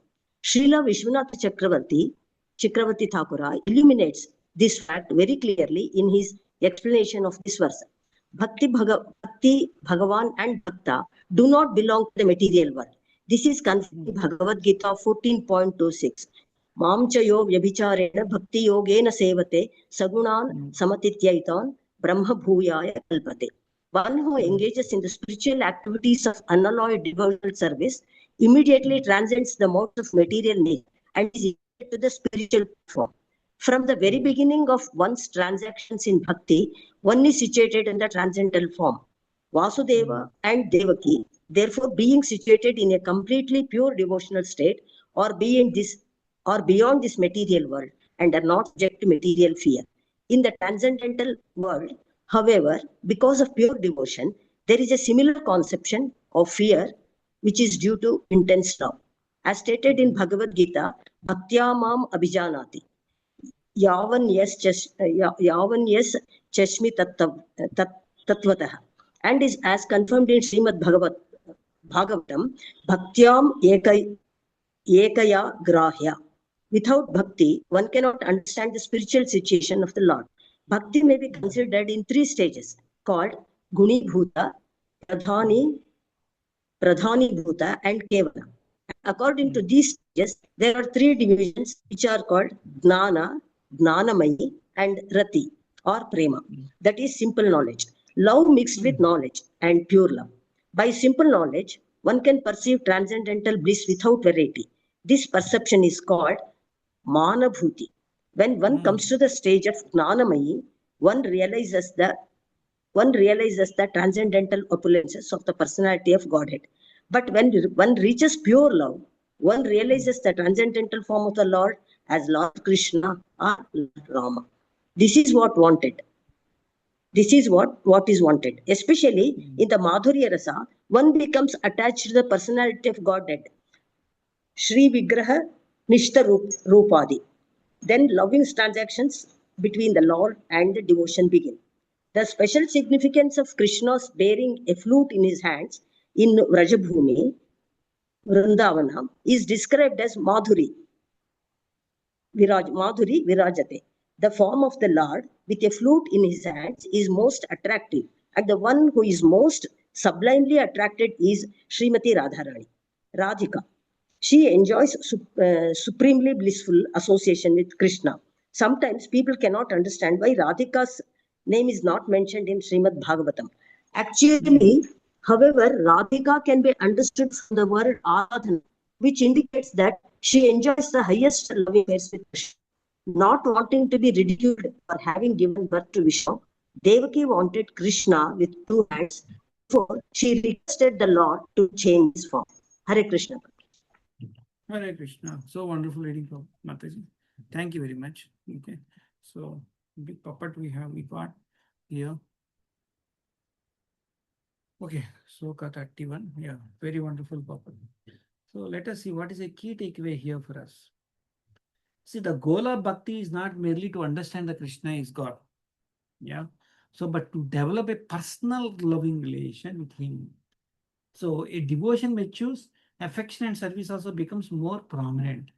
Srila Vishwanath Chakravarti Thakura illuminates this fact very clearly in his explanation of this verse. Bhakti, Bhagavan, and Bhakta do not belong to the material world. This is confirmed in Bhagavad Gita 14.26. Mam chayo vyabhicharena bhakti yogena sevate sagunan samatityaitan brahma bhuyaya kalpate. One who engages in the spiritual activities of unalloyed devotional service immediately transcends the modes of material nature and is equal to the spiritual form. From the very beginning of one's transactions in bhakti, one is situated in the transcendental form. Vasudeva and Devaki, therefore, being situated in a completely pure devotional state, or beyond this material world and are not subject to material fear. In the transcendental world, however, because of pure devotion, there is a similar conception of fear which is due to intense love. As stated in Bhagavad Gita, Bhaktyamam Abhijanati. Yavan yes chashmi tatvatah, and is as confirmed in Srimad Bhagavatam, Bhaktyam ekaya grahya. Without bhakti, one cannot understand the spiritual situation of the Lord. Bhakti may be considered in three stages called Guni Bhuta, Pradhani Bhuta, and Kevala. According to these stages, there are three divisions which are called Gnana, Gnanamayi, and Rati or Prema. That is simple knowledge. Love mixed with knowledge and pure love. By simple knowledge, one can perceive transcendental bliss without variety. This perception is called Manabhuti. When one comes to the stage of Gnanamayi, one realizes the transcendental opulences of the personality of Godhead. But when one reaches pure love, one realizes the transcendental form of the Lord as Lord Krishna or Lord Rama. This is what wanted. This is what is wanted. Especially in the Madhurya Rasa, one becomes attached to the personality of Godhead. Shri Vigraha Nishta Rupadi. Then loving transactions between the Lord and the devotion begin. The special significance of Krishna's bearing a flute in his hands in Vrajabhumi, Vrindavana, is described as Madhuri Virajate. The form of the Lord with a flute in his hands is most attractive, and the one who is most sublimely attracted is Srimati Radharani, Radhika. She enjoys supremely blissful association with Krishna. Sometimes people cannot understand why Radhika's name is not mentioned in Srimad Bhagavatam. Actually, however, Radhika can be understood from the word Aradhana, which indicates that she enjoys the highest loving affairs with Krishna. Not wanting to be ridiculed for having given birth to Vishnu, Devaki wanted Krishna with two hands. Therefore, she requested the Lord to change his form. Hare Krishna. Hare Krishna. So wonderful reading from Mataji. Thank you very much. Okay. So big puppet we got here. Okay, Sloka 31. Yeah, very wonderful puppet. So let us see what is a key takeaway here for us. See, the goal of bhakti is not merely to understand that Krishna is God. Yeah. So, but to develop a personal loving relation with him. So a devotion matures, affection and service also becomes more prominent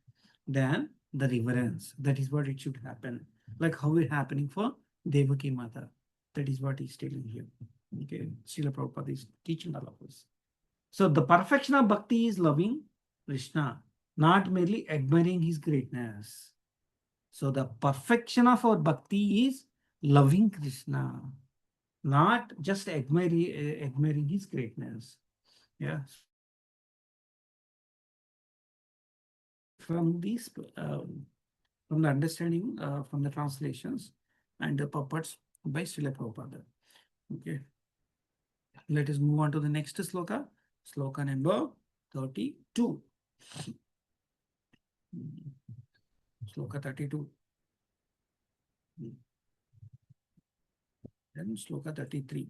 than the reverence. That is what it should happen. Like how it's happening for Devaki Mata. That is what he's telling here. Okay, Srila Prabhupada is teaching all of us. So the perfection of bhakti is loving Krishna, not merely admiring his greatness. So the perfection of our bhakti is loving Krishna, not just admiring his greatness. Yeah. From these, from the understanding, from the translations and the puppets by Srila Prabhupada. Okay. Let us move on to the next sloka. Sloka number 32. Sloka 32. Then sloka 33.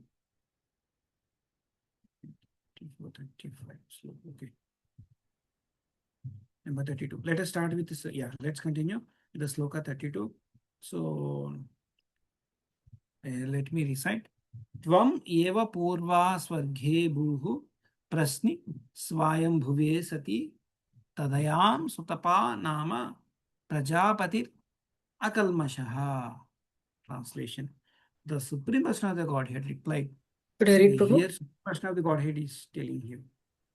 34, 35. So, okay. Number 32. Let us start with this. Yeah, let's continue with the sloka 32. So, let me recite. Tvam eva purva swarghe bhuhu prasni swayam bhuve sati tadayam sutapa nama prajapatir akalmashaha. Translation. The Supreme Person of the Godhead replied. Could I read, Prabhu? Here, Person of the Godhead is telling him,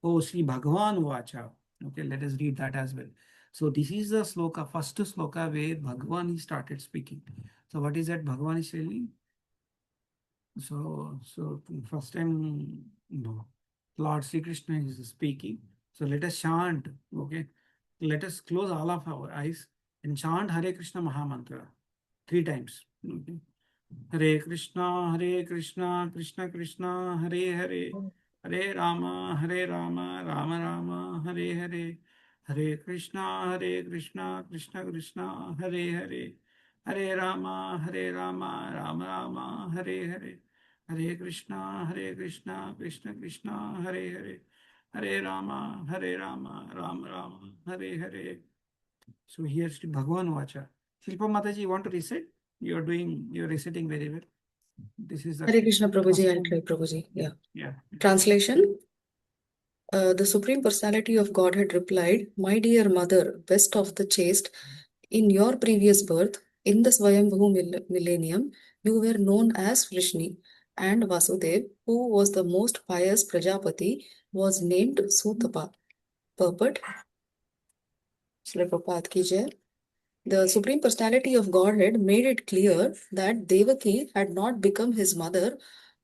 Oh, Sri Bhagavan Vacha. Okay, let us read that as well. So this is the sloka, first sloka where Bhagavan he started speaking. So what is that Bhagavan is telling? So first time, no, Lord Sri Krishna is speaking. So let us chant, okay? Let us close all of our eyes and chant Hare Krishna Mahamantra 3 times. Okay? Hare Krishna, Krishna Krishna, Hare Hare, Hare Rama, Rama Rama, Hare Hare, Hare Krishna, Krishna Krishna, Hare Hare, Hare Rama, Rama Rama, Hare Hare, Hare Krishna, Krishna Krishna, Hare Hare, Hare Rama, Rama Rama, Hare Hare. So here's the Bhagavan Vacha. Shilpa Mataji, you want to recite? You're reciting very well. This is the Hare Krishna, Prabhuji. I'll first- try, Prabhuji. Yeah. Yeah. Translation. The Supreme Personality of Godhead replied, My dear mother, best of the chaste, in your previous birth, in the Swayambhu millennium, you were known as Vrishni, and Vasudev, who was the most pious Prajapati, was named Sutapa. Purport. Srila Prabhupada ki jai. The Supreme Personality of Godhead made it clear that Devaki had not become his mother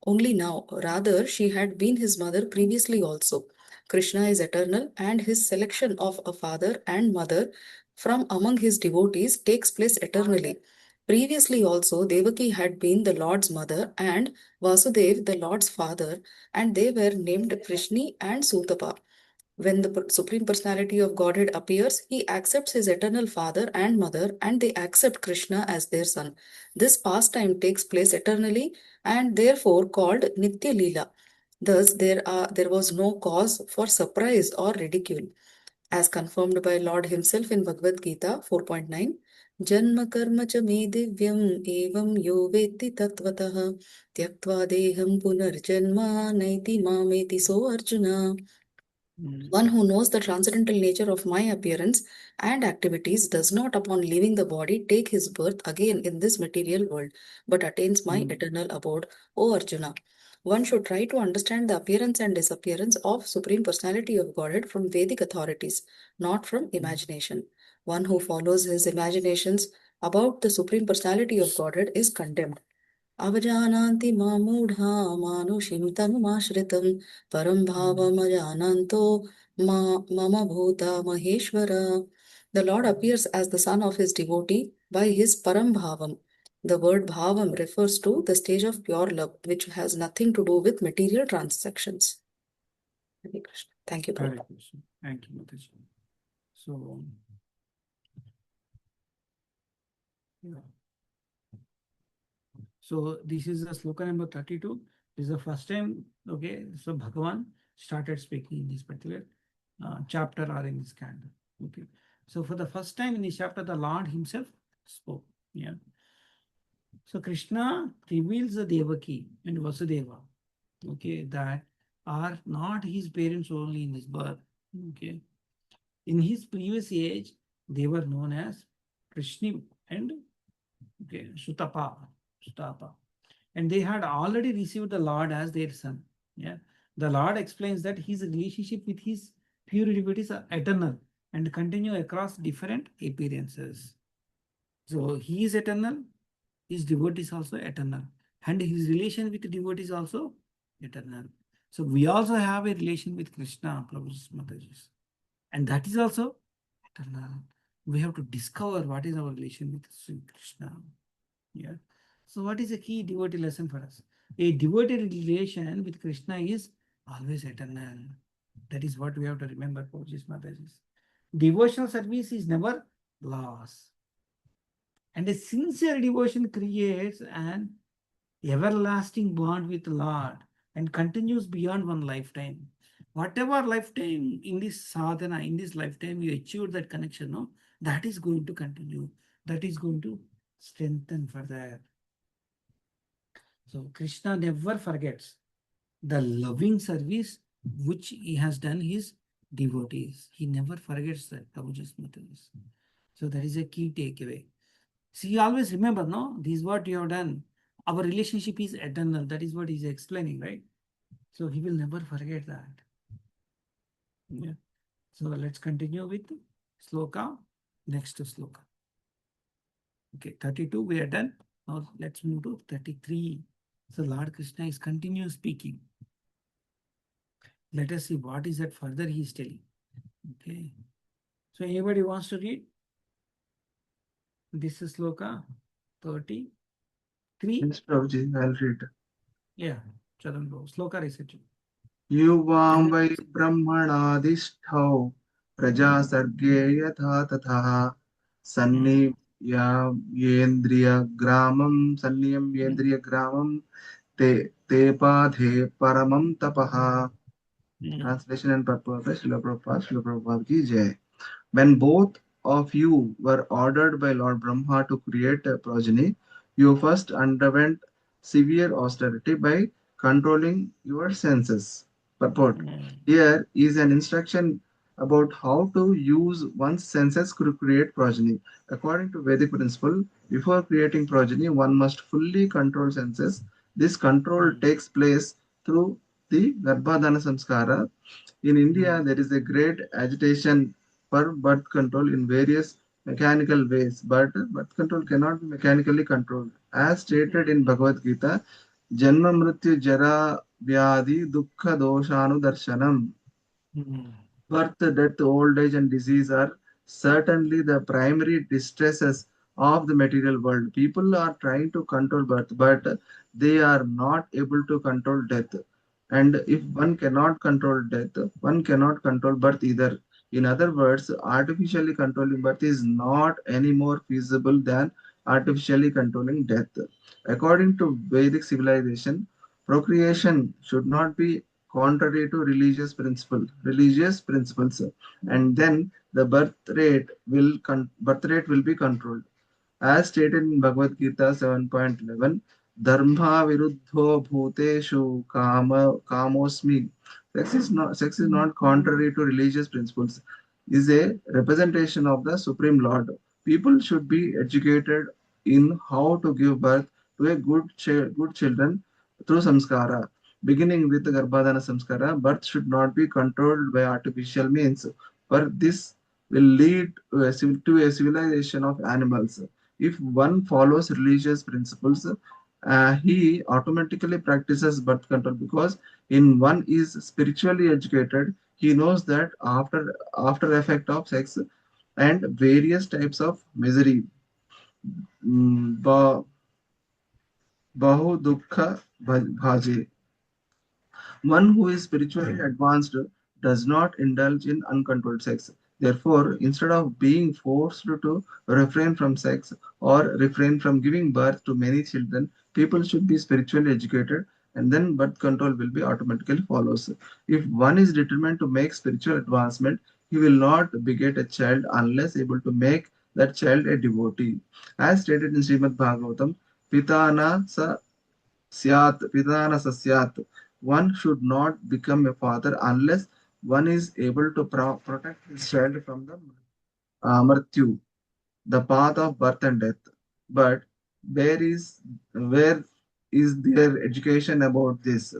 only now, rather, she had been his mother previously also. Krishna is eternal, and his selection of a father and mother from among his devotees takes place eternally. Previously also, Devaki had been the Lord's mother and Vasudev the Lord's father, and they were named Vrishni and Sutapa. When the Supreme Personality of Godhead appears, he accepts his eternal father and mother, and they accept Krishna as their son. This pastime takes place eternally and therefore called Nitya Leela. Thus, there was no cause for surprise or ridicule. As confirmed by Lord himself in Bhagavad Gita 4.9, Janma karma cha me divyam evam yo veti tatvatah tyaktva deham punarjanma naiti mameti so Arjuna. One who knows the transcendental nature of my appearance and activities does not, upon leaving the body, take his birth again in this material world, but attains my eternal abode, O Arjuna. One should try to understand the appearance and disappearance of Supreme Personality of Godhead from Vedic authorities, not from imagination. One who follows his imaginations about the Supreme Personality of Godhead is condemned. Avajananti mamudha manushim tanumashritam param bhavamajananto mama bhuta maheshwara. The Lord appears as the son of his devotee by his param bhavam. The word bhavam refers to the stage of pure love, which has nothing to do with material transactions. Hare Krishna. Thank you, Hare Prabhupada. Krishna. Thank you, Mataji. So, yeah. So this is the sloka number 32. This is the first time, okay, so Bhagavan started speaking in this particular chapter or in this canto. Okay. So for the first time in this chapter, the Lord himself spoke. Yeah. So Krishna reveals the Devaki and Vasudeva, okay, that are not his parents only in his birth. Okay. In his previous age, they were known as Krishna and Sutapa. And they had already received the Lord as their son. Yeah. The Lord explains that his relationship with his pure devotees are eternal and continue across different appearances. So he is eternal, his devotees also eternal, and his relation with the devotees also eternal. So we also have a relation with Krishna, Prabhu's Mataji's, and that is also eternal. We have to discover what is our relation with Sri Krishna. Yeah. So what is a key devotee lesson for us? A devotee relation with Krishna is always eternal. That is what we have to remember, Prabhuji's Mataji's. Devotional service is never lost. And a sincere devotion creates an everlasting bond with the Lord and continues beyond one lifetime. whatever lifetime in this sadhana, in this lifetime you achieved that connection, no, that is going to continue. That is going to strengthen further. So Krishna never forgets the loving service which he has done his devotees. He never forgets that. Prabhuji's method is. So that is a key takeaway. See, always remember, no, this is what you have done. Our relationship is eternal. That is what he's explaining, right? So he will never forget that. Yeah. So let's continue with sloka. Next sloka. Okay, 32 we are done. Now let's move to 33. So Lord Krishna is continue speaking. Let us see what is that further he is telling. Okay. So anybody wants to read? This is sloka 33. Yes, Prabhuji, I'll read. Yeah. Charan bro. Sloka research. युवां वै ब्रह्मणाधिष्ठौ प्रजासर्गे यथा तथा सन्नियम्येन्द्रियग्रामं ते पाधे परमं तपः. Translation and purpose. Srila Prabhupada ki jai. When both of you were ordered by Lord Brahma to create a progeny, you first underwent severe austerity by controlling your senses. Purport. Here is an instruction about how to use one's senses to create progeny. According to Vedic principle, before creating progeny, one must fully control senses. This control takes place through the Garbhadana Samskara. In India, there is a great agitation for birth control in various mechanical ways, but birth control cannot be mechanically controlled. As stated in Bhagavad Gita, Janma Mrityu Jara Vyadhi Dukkha Doshanu Darshanam. Birth, death, old age, and disease are certainly the primary distresses of the material world. People are trying to control birth, but they are not able to control death. And if one cannot control death, one cannot control birth either. In other words, artificially controlling birth is not any more feasible than artificially controlling death. According to Vedic civilization, procreation should not be contrary to religious principles, and then the birth rate will be controlled. As stated in Bhagavad Gita 7.11, Dharma viruddho bhuteshu kamosmi. Sex is not contrary to religious principles. Is a representation of the Supreme Lord. People should be educated in how to give birth to a good children through samskara. Beginning with the Garbhadana samskara, birth should not be controlled by artificial means, for this will lead to a civilization of animals. If one follows religious principles, he automatically practices birth control because in one is spiritually educated. He knows that after effect of sex and various types of misery, bahu dukha bhaje. One who is spiritually advanced does not indulge in uncontrolled sex. Therefore, instead of being forced to refrain from sex or refrain from giving birth to many children, people should be spiritually educated, and then birth control will be automatically follows. If one is determined to make spiritual advancement, he will not beget a child unless able to make that child a devotee. As stated in Srimad Bhagavatam, Pitana sa Pitana sasyat. One should not become a father unless one is able to protect his child from the mrityu, the path of birth and death. But where is their education about this?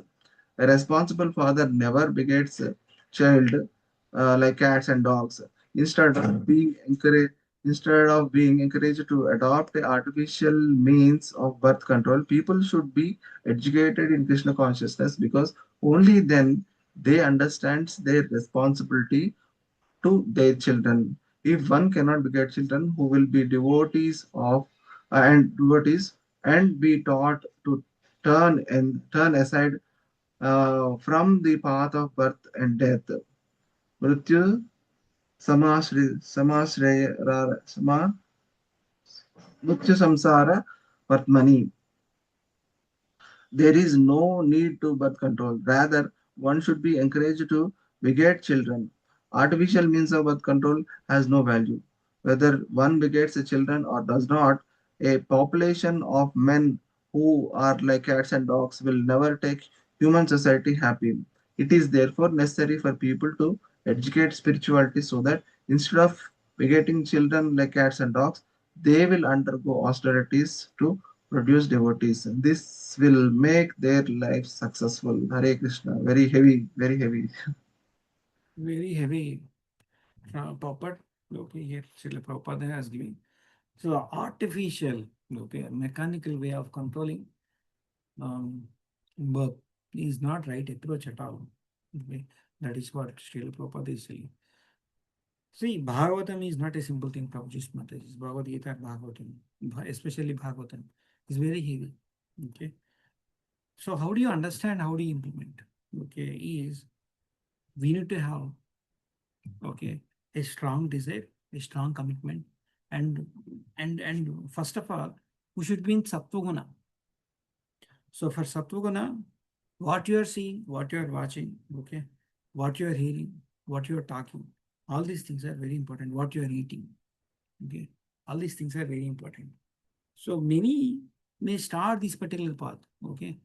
A responsible father never begets a child like cats and dogs. Instead of being encouraged, Instead of being encouraged to adopt a artificial means of birth control, people should be educated in Krishna consciousness because only then they understand their responsibility to their children. If one cannot beget children who will be devotees and be taught to turn aside from the path of birth and death. Mrityu sama mrityu samsara vartmani. There is no need to birth control. Rather, one should be encouraged to beget children. Artificial means of birth control has no value. Whether one begets a children or does not, a population of men who are like cats and dogs will never take human society happy. It is therefore necessary for people to educate spirituality so that instead of begetting children like cats and dogs, they will undergo austerities to produce devotees. This will make their life successful. Hare Krishna. Very heavy, very heavy. Very heavy puppet. Okay, here Srila Prabhupada has given. So artificial, okay, mechanical way of controlling birth is not right approach at all. Okay, that is what Srila Prabhupada is saying. See, Bhagavatam is not a simple thing, Prabhuji's Mataji. Bhagavad Gita and Bhagavatam, especially Bhagavatam, is very heavy. Okay. So how do you understand, how do you implement? Okay, is we need to have, okay, a strong desire, a strong commitment, and first of all, we should be in Sattva. So for Sattva, what you are seeing, what you are watching, okay, what you are hearing, what you are talking, all these things are very important. What you are eating, okay, all these things are very important. So many may start this particular path, okay,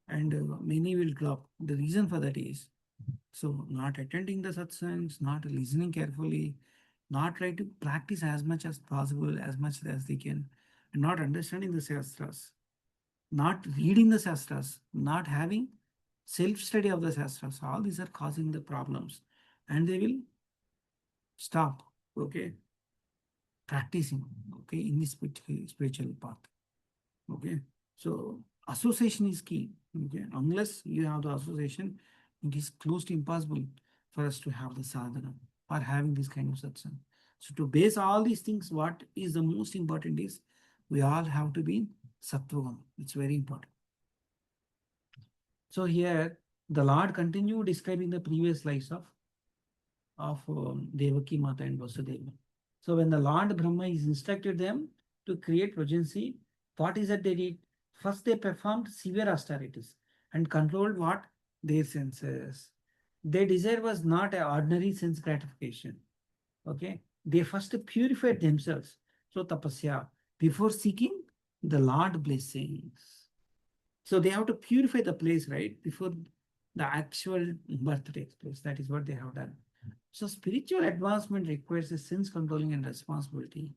and many will drop. The reason for that is so not attending the satsangs, not listening carefully, not try to practice as much as possible, as much as they can, and not understanding the shastras, not reading the shastras, not having self-study of the shastras. All these are causing the problems, and they will stop, okay, practicing, okay, in this spiritual path. Okay, so association is key. Okay, unless you have the association, it is close to impossible for us to have the sadhana or having this kind of satsang. So to base all these things, what is the most important is we all have to be sattvam. It's very important. So here the Lord continued describing the previous lives of Devaki Mata and Vasudeva. So when the Lord Brahma is instructed them to create progeny, what is that they did? First they performed severe austerities and controlled what? Their senses. Their desire was not an ordinary sense gratification. Okay. They first purified themselves. So tapasya, before seeking the Lord blessings. So they have to purify the place, right? Before the actual birth takes place. That is what they have done. So spiritual advancement requires a sense controlling and responsibility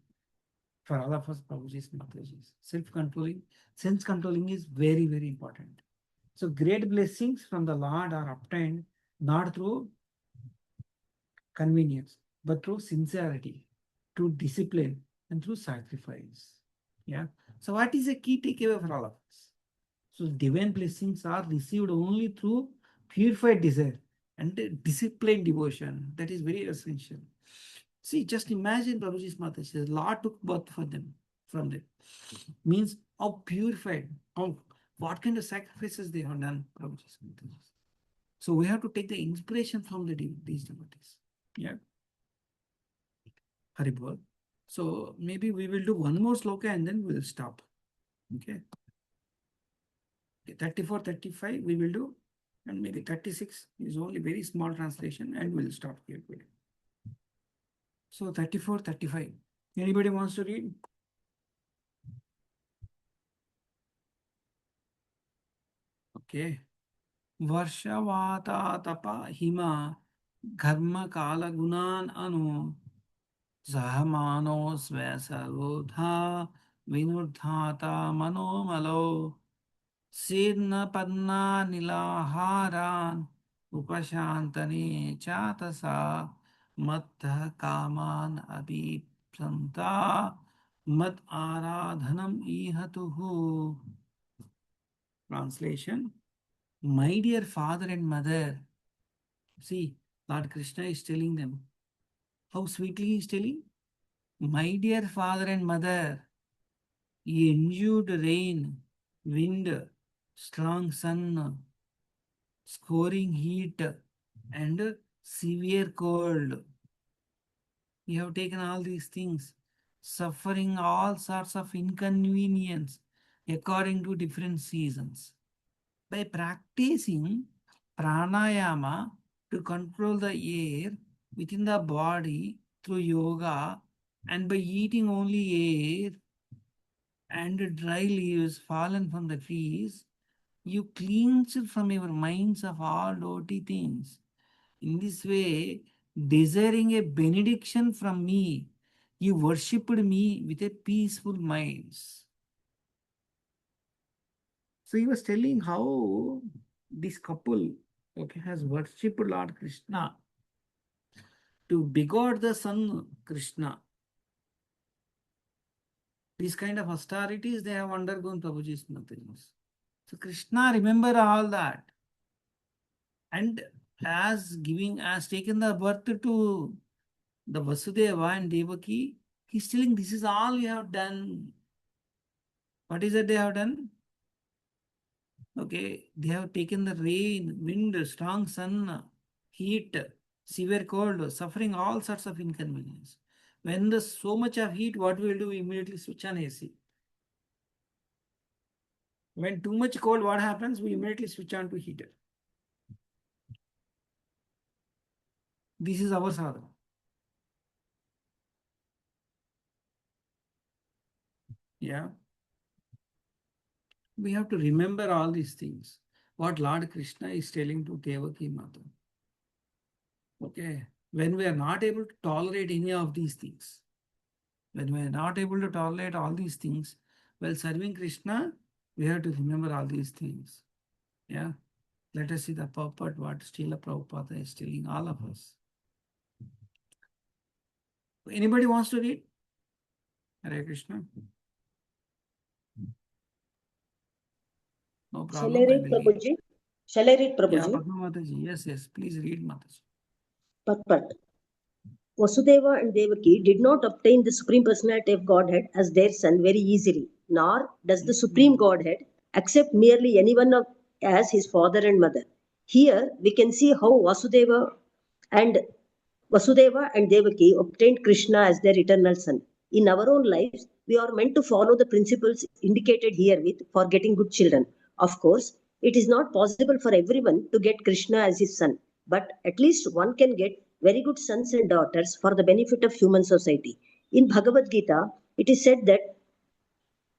for all of us, Prabhuji's Mataji's. Self-controlling, sense controlling is very, very important. So great blessings from the Lord are obtained not through convenience, but through sincerity, through discipline, and through sacrifice. Yeah. So what is a key takeaway for all of us? So divine blessings are received only through purified desire and disciplined devotion. That is very essential. See, just imagine Prabhuji's mother. She says, Lord took birth for them, from them. Means how purified, how what kind of sacrifices they have done, Prabhuji's mother. So we have to take the inspiration from these devotees. Yeah. Haribol. So maybe we will do one more sloka and then we'll stop. Okay. 34, 35 we will do, and maybe 36 is only very small translation and we'll stop here. So 34, 35. Anybody wants to read? Okay. Varshavata tapa hima karma kala gunan anu sahamano svasarudha vinurdhata manomalo Sirna padna nilaharan upashantane chatasa mattha kaman abhipsanta mat aradhanam ihatuhu. Translation: My dear father and mother. See, Lord Krishna is telling them. How sweetly he is telling? My dear father and mother, ye endured rain, wind, strong sun, scoring heat, and severe cold. You have taken all these things, suffering all sorts of inconvenience according to different seasons. By practicing pranayama to control the air within the body through yoga, and by eating only air and dry leaves fallen from the trees, you cleanse from your minds of all dirty things. In this way, desiring a benediction from me, you worshipped me with a peaceful mind. So he was telling how this couple, okay, has worshipped Lord Krishna to begot the son Krishna. These kind of austerities they have undergone Prabhuji's nothings. So Krishna remember all that, and as taken the birth to the Vasudeva and Devaki, he's telling this is all you have done. What is it they have done? Okay, they have taken the rain, wind, strong sun, heat, severe cold, suffering all sorts of inconvenience. When there's so much of heat, what we will do? We immediately switch on AC. When too much cold, what happens? We immediately switch on to heater. This is our sadhana. Yeah. We have to remember all these things. What Lord Krishna is telling to Devaki Mata. Okay. When we are not able to tolerate any of these things, when we are not able to tolerate all these things, while serving Krishna, we have to remember all these things. Yeah. Let us see the purport what Srila Prabhupada is telling all of us. Anybody wants to read? Hare Krishna. No Shall I problem. read, Prabhuji? Shall I read, Yeah, Prabhuji? Padma Mataji. Yes. Please read, Mataji. Purport. Vasudeva and Devaki did not obtain the Supreme Personality of Godhead as their son very easily, nor does the Supreme Godhead accept merely anyone as his father and mother. Here we can see how and Vasudeva and Devaki obtained Krishna as their eternal son. In our own lives, we are meant to follow the principles indicated herewith for getting good children. Of course, it is not possible for everyone to get Krishna as his son, but at least one can get very good sons and daughters for the benefit of human society. In Bhagavad Gita, it is said that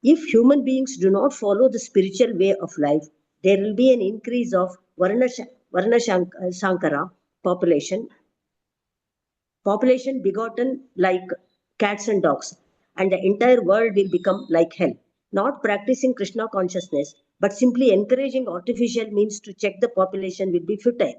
if human beings do not follow the spiritual way of life, there will be an increase of Sankara population begotten like cats and dogs, and the entire world will become like hell. Not practicing Krishna consciousness, but simply encouraging artificial means to check the population will be futile.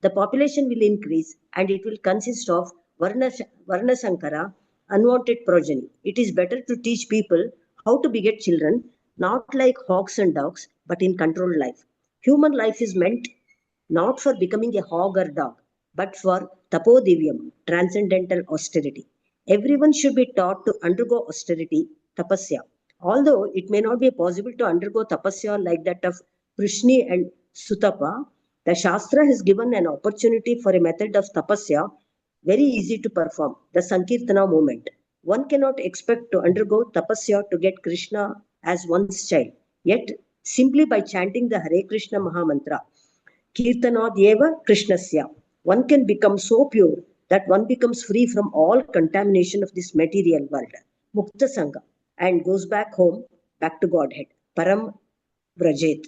The population will increase and it will consist of Varna Sankara, unwanted progeny. It is better to teach people how to beget children, not like hogs and dogs, but in controlled life. Human life is meant not for becoming a hog or dog, but for tapodivyam, transcendental austerity. Everyone should be taught to undergo austerity, tapasya. Although it may not be possible to undergo tapasya like that of Prishni and Sutapa, the Shastra has given an opportunity for a method of tapasya very easy to perform, the Sankirtana movement. One cannot expect to undergo tapasya to get Krishna as one's child. Yet, simply by chanting the Hare Krishna Mahamantra, Kirtanadyeva Krishnasya, one can become so pure that one becomes free from all contamination of this material world, Mukta Sangha, and goes back home, back to Godhead, Param Vrajet.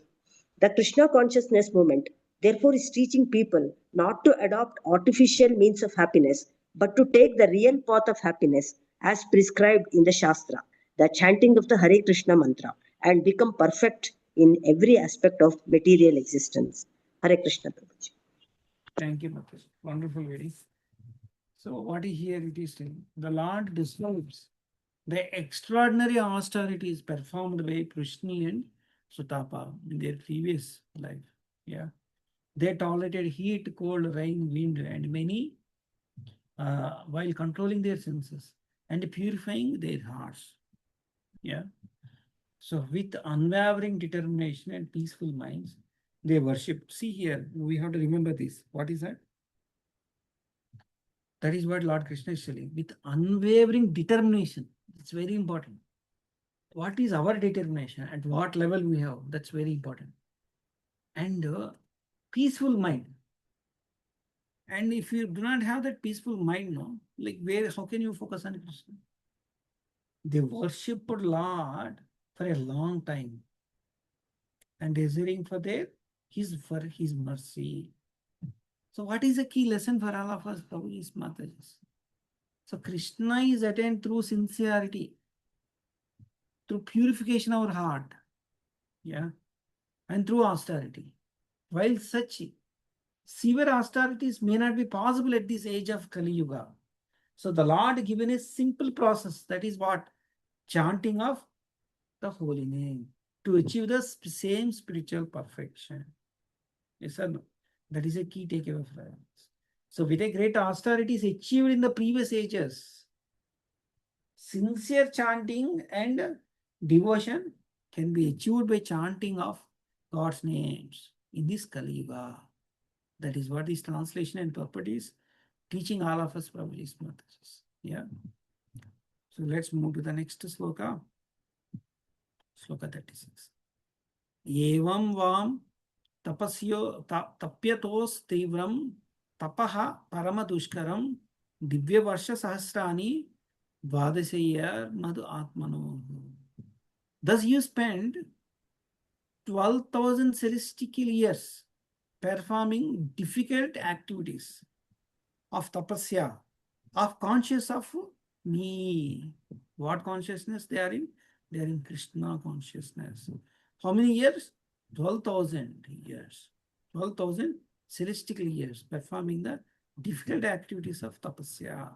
The Krishna consciousness movement, therefore, is teaching people not to adopt artificial means of happiness, but to take the real path of happiness as prescribed in the Shastra, the chanting of the Hare Krishna mantra, and become perfect in every aspect of material existence. Hare Krishna Prabhuji. Thank you, Mataji. Wonderful reading. So what here it is saying, the Lord describes the extraordinary austerities performed by Prishni and Sutapa in their previous life. Yeah. They tolerated heat, cold, rain, wind, and many while controlling their senses and purifying their hearts. Yeah. So with unwavering determination and peaceful minds, they worship. See here, we have to remember this. What is that? That is what Lord Krishna is telling. With unwavering determination. It's very important. What is our determination? At what level we have? That's very important. And peaceful mind. And if you do not have that peaceful mind, no, like how can you focus on Krishna? They worship Lord for a long time and desiring for his mercy. So what is the key lesson for all of us, Prabhuji's Mataji's? So Krishna is attained through sincerity, through purification of our heart, yeah, and through austerity. While such severe austerities may not be possible at this age of Kali Yuga, so the Lord given a simple process, that is what? Chanting of the holy name to achieve the same spiritual perfection. Yes or no? That is a key takeaway for us. So with a great austerity is achieved in the previous ages. Sincere chanting and devotion can be achieved by chanting of God's names in this Kali Yuga. That is what this translation and purport is teaching all of us, Prabhuji's Mataji's. Yeah. So let's move to the next sloka. Sloka 36. Evam vam tapyatos tivram tapaha paramadushkaram divya varsha sahasrani vadasaya madhu atmano. Thus you spend 12,000 celestial years performing difficult activities of tapasya, of conscious of me. What consciousness they are in? They are in Krishna consciousness. How many years? 12,000 years. 12,000 celestial years performing the difficult activities of tapasya,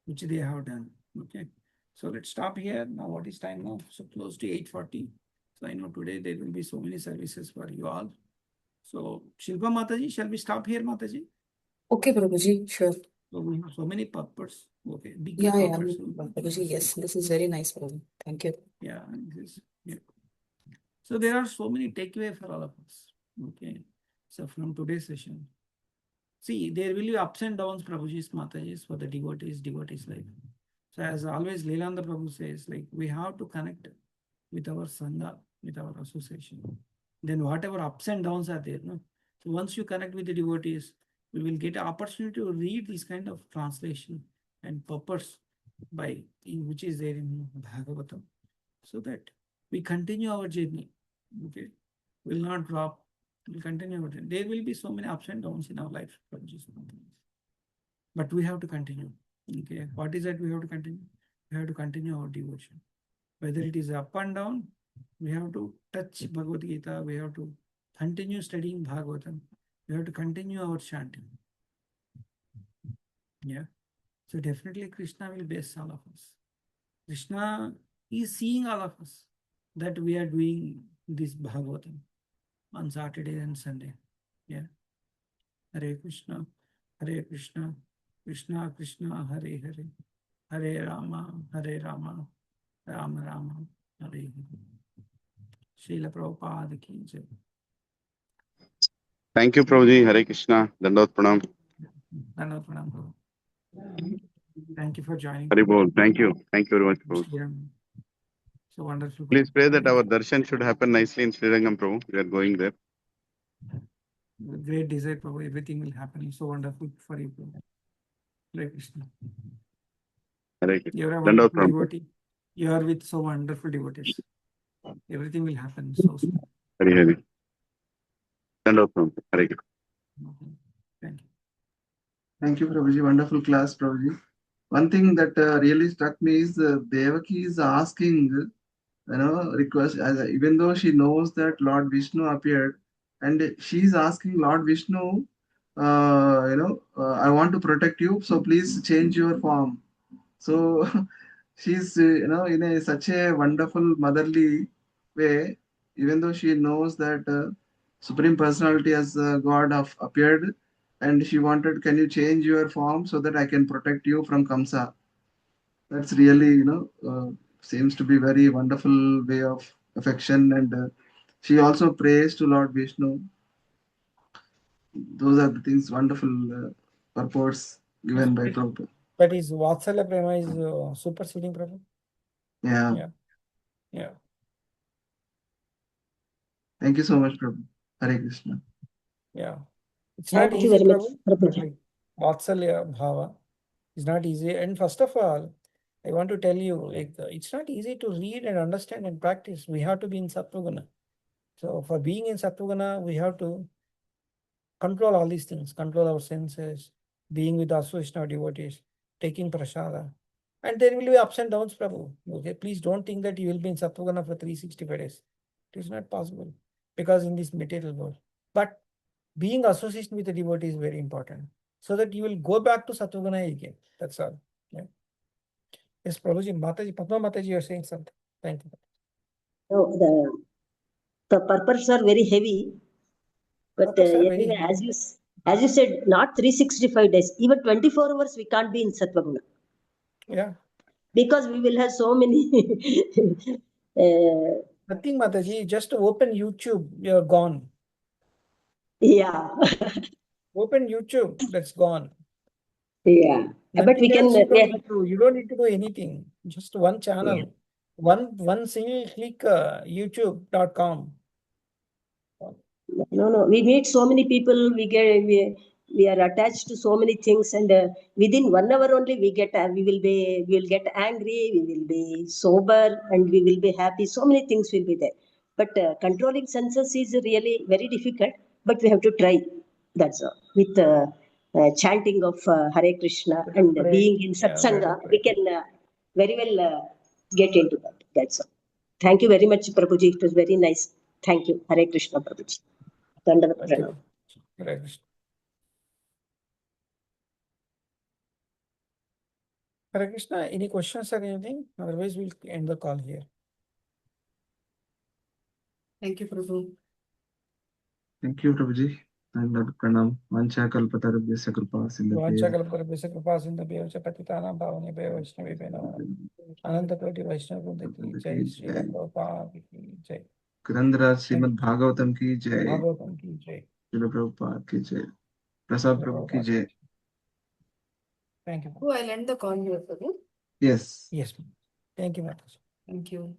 which they have done. Okay. So let's stop here. Now what is time now? So close to 8:40. So I know today there will be so many services for you all. So Shilpa Mataji, shall we stop here, Mataji? Okay, Prabhuji, sure. So we have so many purports. Okay, big Yeah, purports. Prabhuji, yes, this is very nice, Prabhuji. Thank you. Yeah, yeah. So there are so many takeaway for all of us. Okay. So from today's session, see, there will be ups and downs, Prabhuji's Mataji's, for the devotees life. So as always, Lilananda Prabhu says, like we have to connect with our Sangha, with our association. Then whatever ups and downs are there, no? So once you connect with the devotees, we will get an opportunity to read this kind of translation and purpose which is there in Bhagavatam, so that we continue our journey. Okay, will not drop. We'll continue our journey. There will be so many ups and downs in our life, but we have to continue. Okay, what is that we have to continue? We have to continue our devotion. Whether it is up and down, we have to touch Bhagavad Gita, we have to continue studying Bhagavatam, we have to continue our chanting. Yeah. So definitely Krishna will bless all of us. Krishna is seeing all of us that we are doing this Bhagavatam on Saturday and Sunday. Yeah. Hare Krishna, Krishna Krishna, Hare Hare, Hare Rama, Rama Rama, Hare Hare. Srila Prabhupada ki jai. Thank you, Prabhuji. Hare Krishna. Dandot Pranam. Dandot Pranam, Prabhu. Thank you for joining. Hari Bol. Thank you. Thank you very much, Prabhu. Yeah. So wonderful. Please pray that our darshan should happen nicely in Sri Rangam, Prabhu. We are going there. Great desire, Prabhu. Everything will happen. So wonderful for you, Prabhu. Hare Krishna. Hare Krishna. You are a Dandot wonderful Pranam. devotee. You are with so wonderful devotees. Everything will happen so smooth. Hare Hare. Dandot Pranam. Hare Krishna. Thank you. Thank you, Prabhuji. Wonderful class, Prabhuji. One thing that really struck me is Devaki is asking, request, even though she knows that Lord Vishnu appeared, and she's asking Lord Vishnu, I want to protect you, so please change your form. So she's, in such a wonderful motherly way, even though she knows that Supreme Personality as God appeared, and she wanted, can you change your form so that I can protect you from Kamsa? That's really, seems to be very wonderful way of affection. And she also prays to Lord Vishnu. Those are the things, wonderful purports given by Prabhupada. But is Vatsalya Prema is superseding Prabhu? Yeah. Yeah. Thank you so much, Prabhu. Hare Krishna. Yeah. It's Thank not you easy, very much, Prabhu. Prabhuji. Vatsalya Bhava is not easy. And first of all, I want to tell you, like, it's not easy to read and understand and practice. We have to be in Sattva-guna. So for being in Sattva-guna, we have to control all these things, control our senses, being with association of devotees, taking prasada. And there will be ups and downs, Prabhu. Okay, please don't think that you will be in Sattva-guna for 365 days. It is not possible because in this material world. But being association with the devotee is very important so that you will go back to Sattva-guna again. That's all. Yeah. Yes, Prabhuji, Mataji, Padma Mataji, you are saying something. Thank you. No, the purposes are very heavy, but Purpose are very anyway, heavy. as you said, not 365 days, even 24 hours we can't be in Sattva-guna. Yeah. Because we will have so many. Nothing, Mataji, just open YouTube, you're gone. Yeah. Open YouTube, that's gone. Yeah. But we Nothing can. else you don't need to do anything. Just one channel. Yeah. One single click youtube.com. No. We meet so many people. We are attached to so many things, and within 1 hour only we will get angry. We will be sober, and we will be happy. So many things will be there. But controlling senses is really very difficult. But we have to try. That's all. With chanting of Hare Krishna and being in satsanga, we can very well get into that. That's all. Thank you very much, Prabhuji. It was very nice. Thank you. Hare Krishna, Prabhuji. Dandavat Thank pranam. you. Hare Krishna. Hare Krishna, any questions or anything? Otherwise, we'll end the call here. Thank you, Prabhu. Thank you, Prabhuji. And Pranam. Vancha kalpatarubhyasya kripa sindhubhya. Vanchakalparabhyasya kripa sindhubhya cha patitanam bhavanyabhyo vaishnavibhyo namo. Anantakoti Vaishnava Vrinda ki jai, Srila Prabhupada ki jai. Grandhara Srimad Bhagavatam ki jai. Bhagavatam ki jai. Srila Prabhupada ki jai. Prasad Prabhu ki jai. Thank you. Oh, I'll end the call here, Prabhu. Yes. Yes. Thank you, Mataji. Thank you.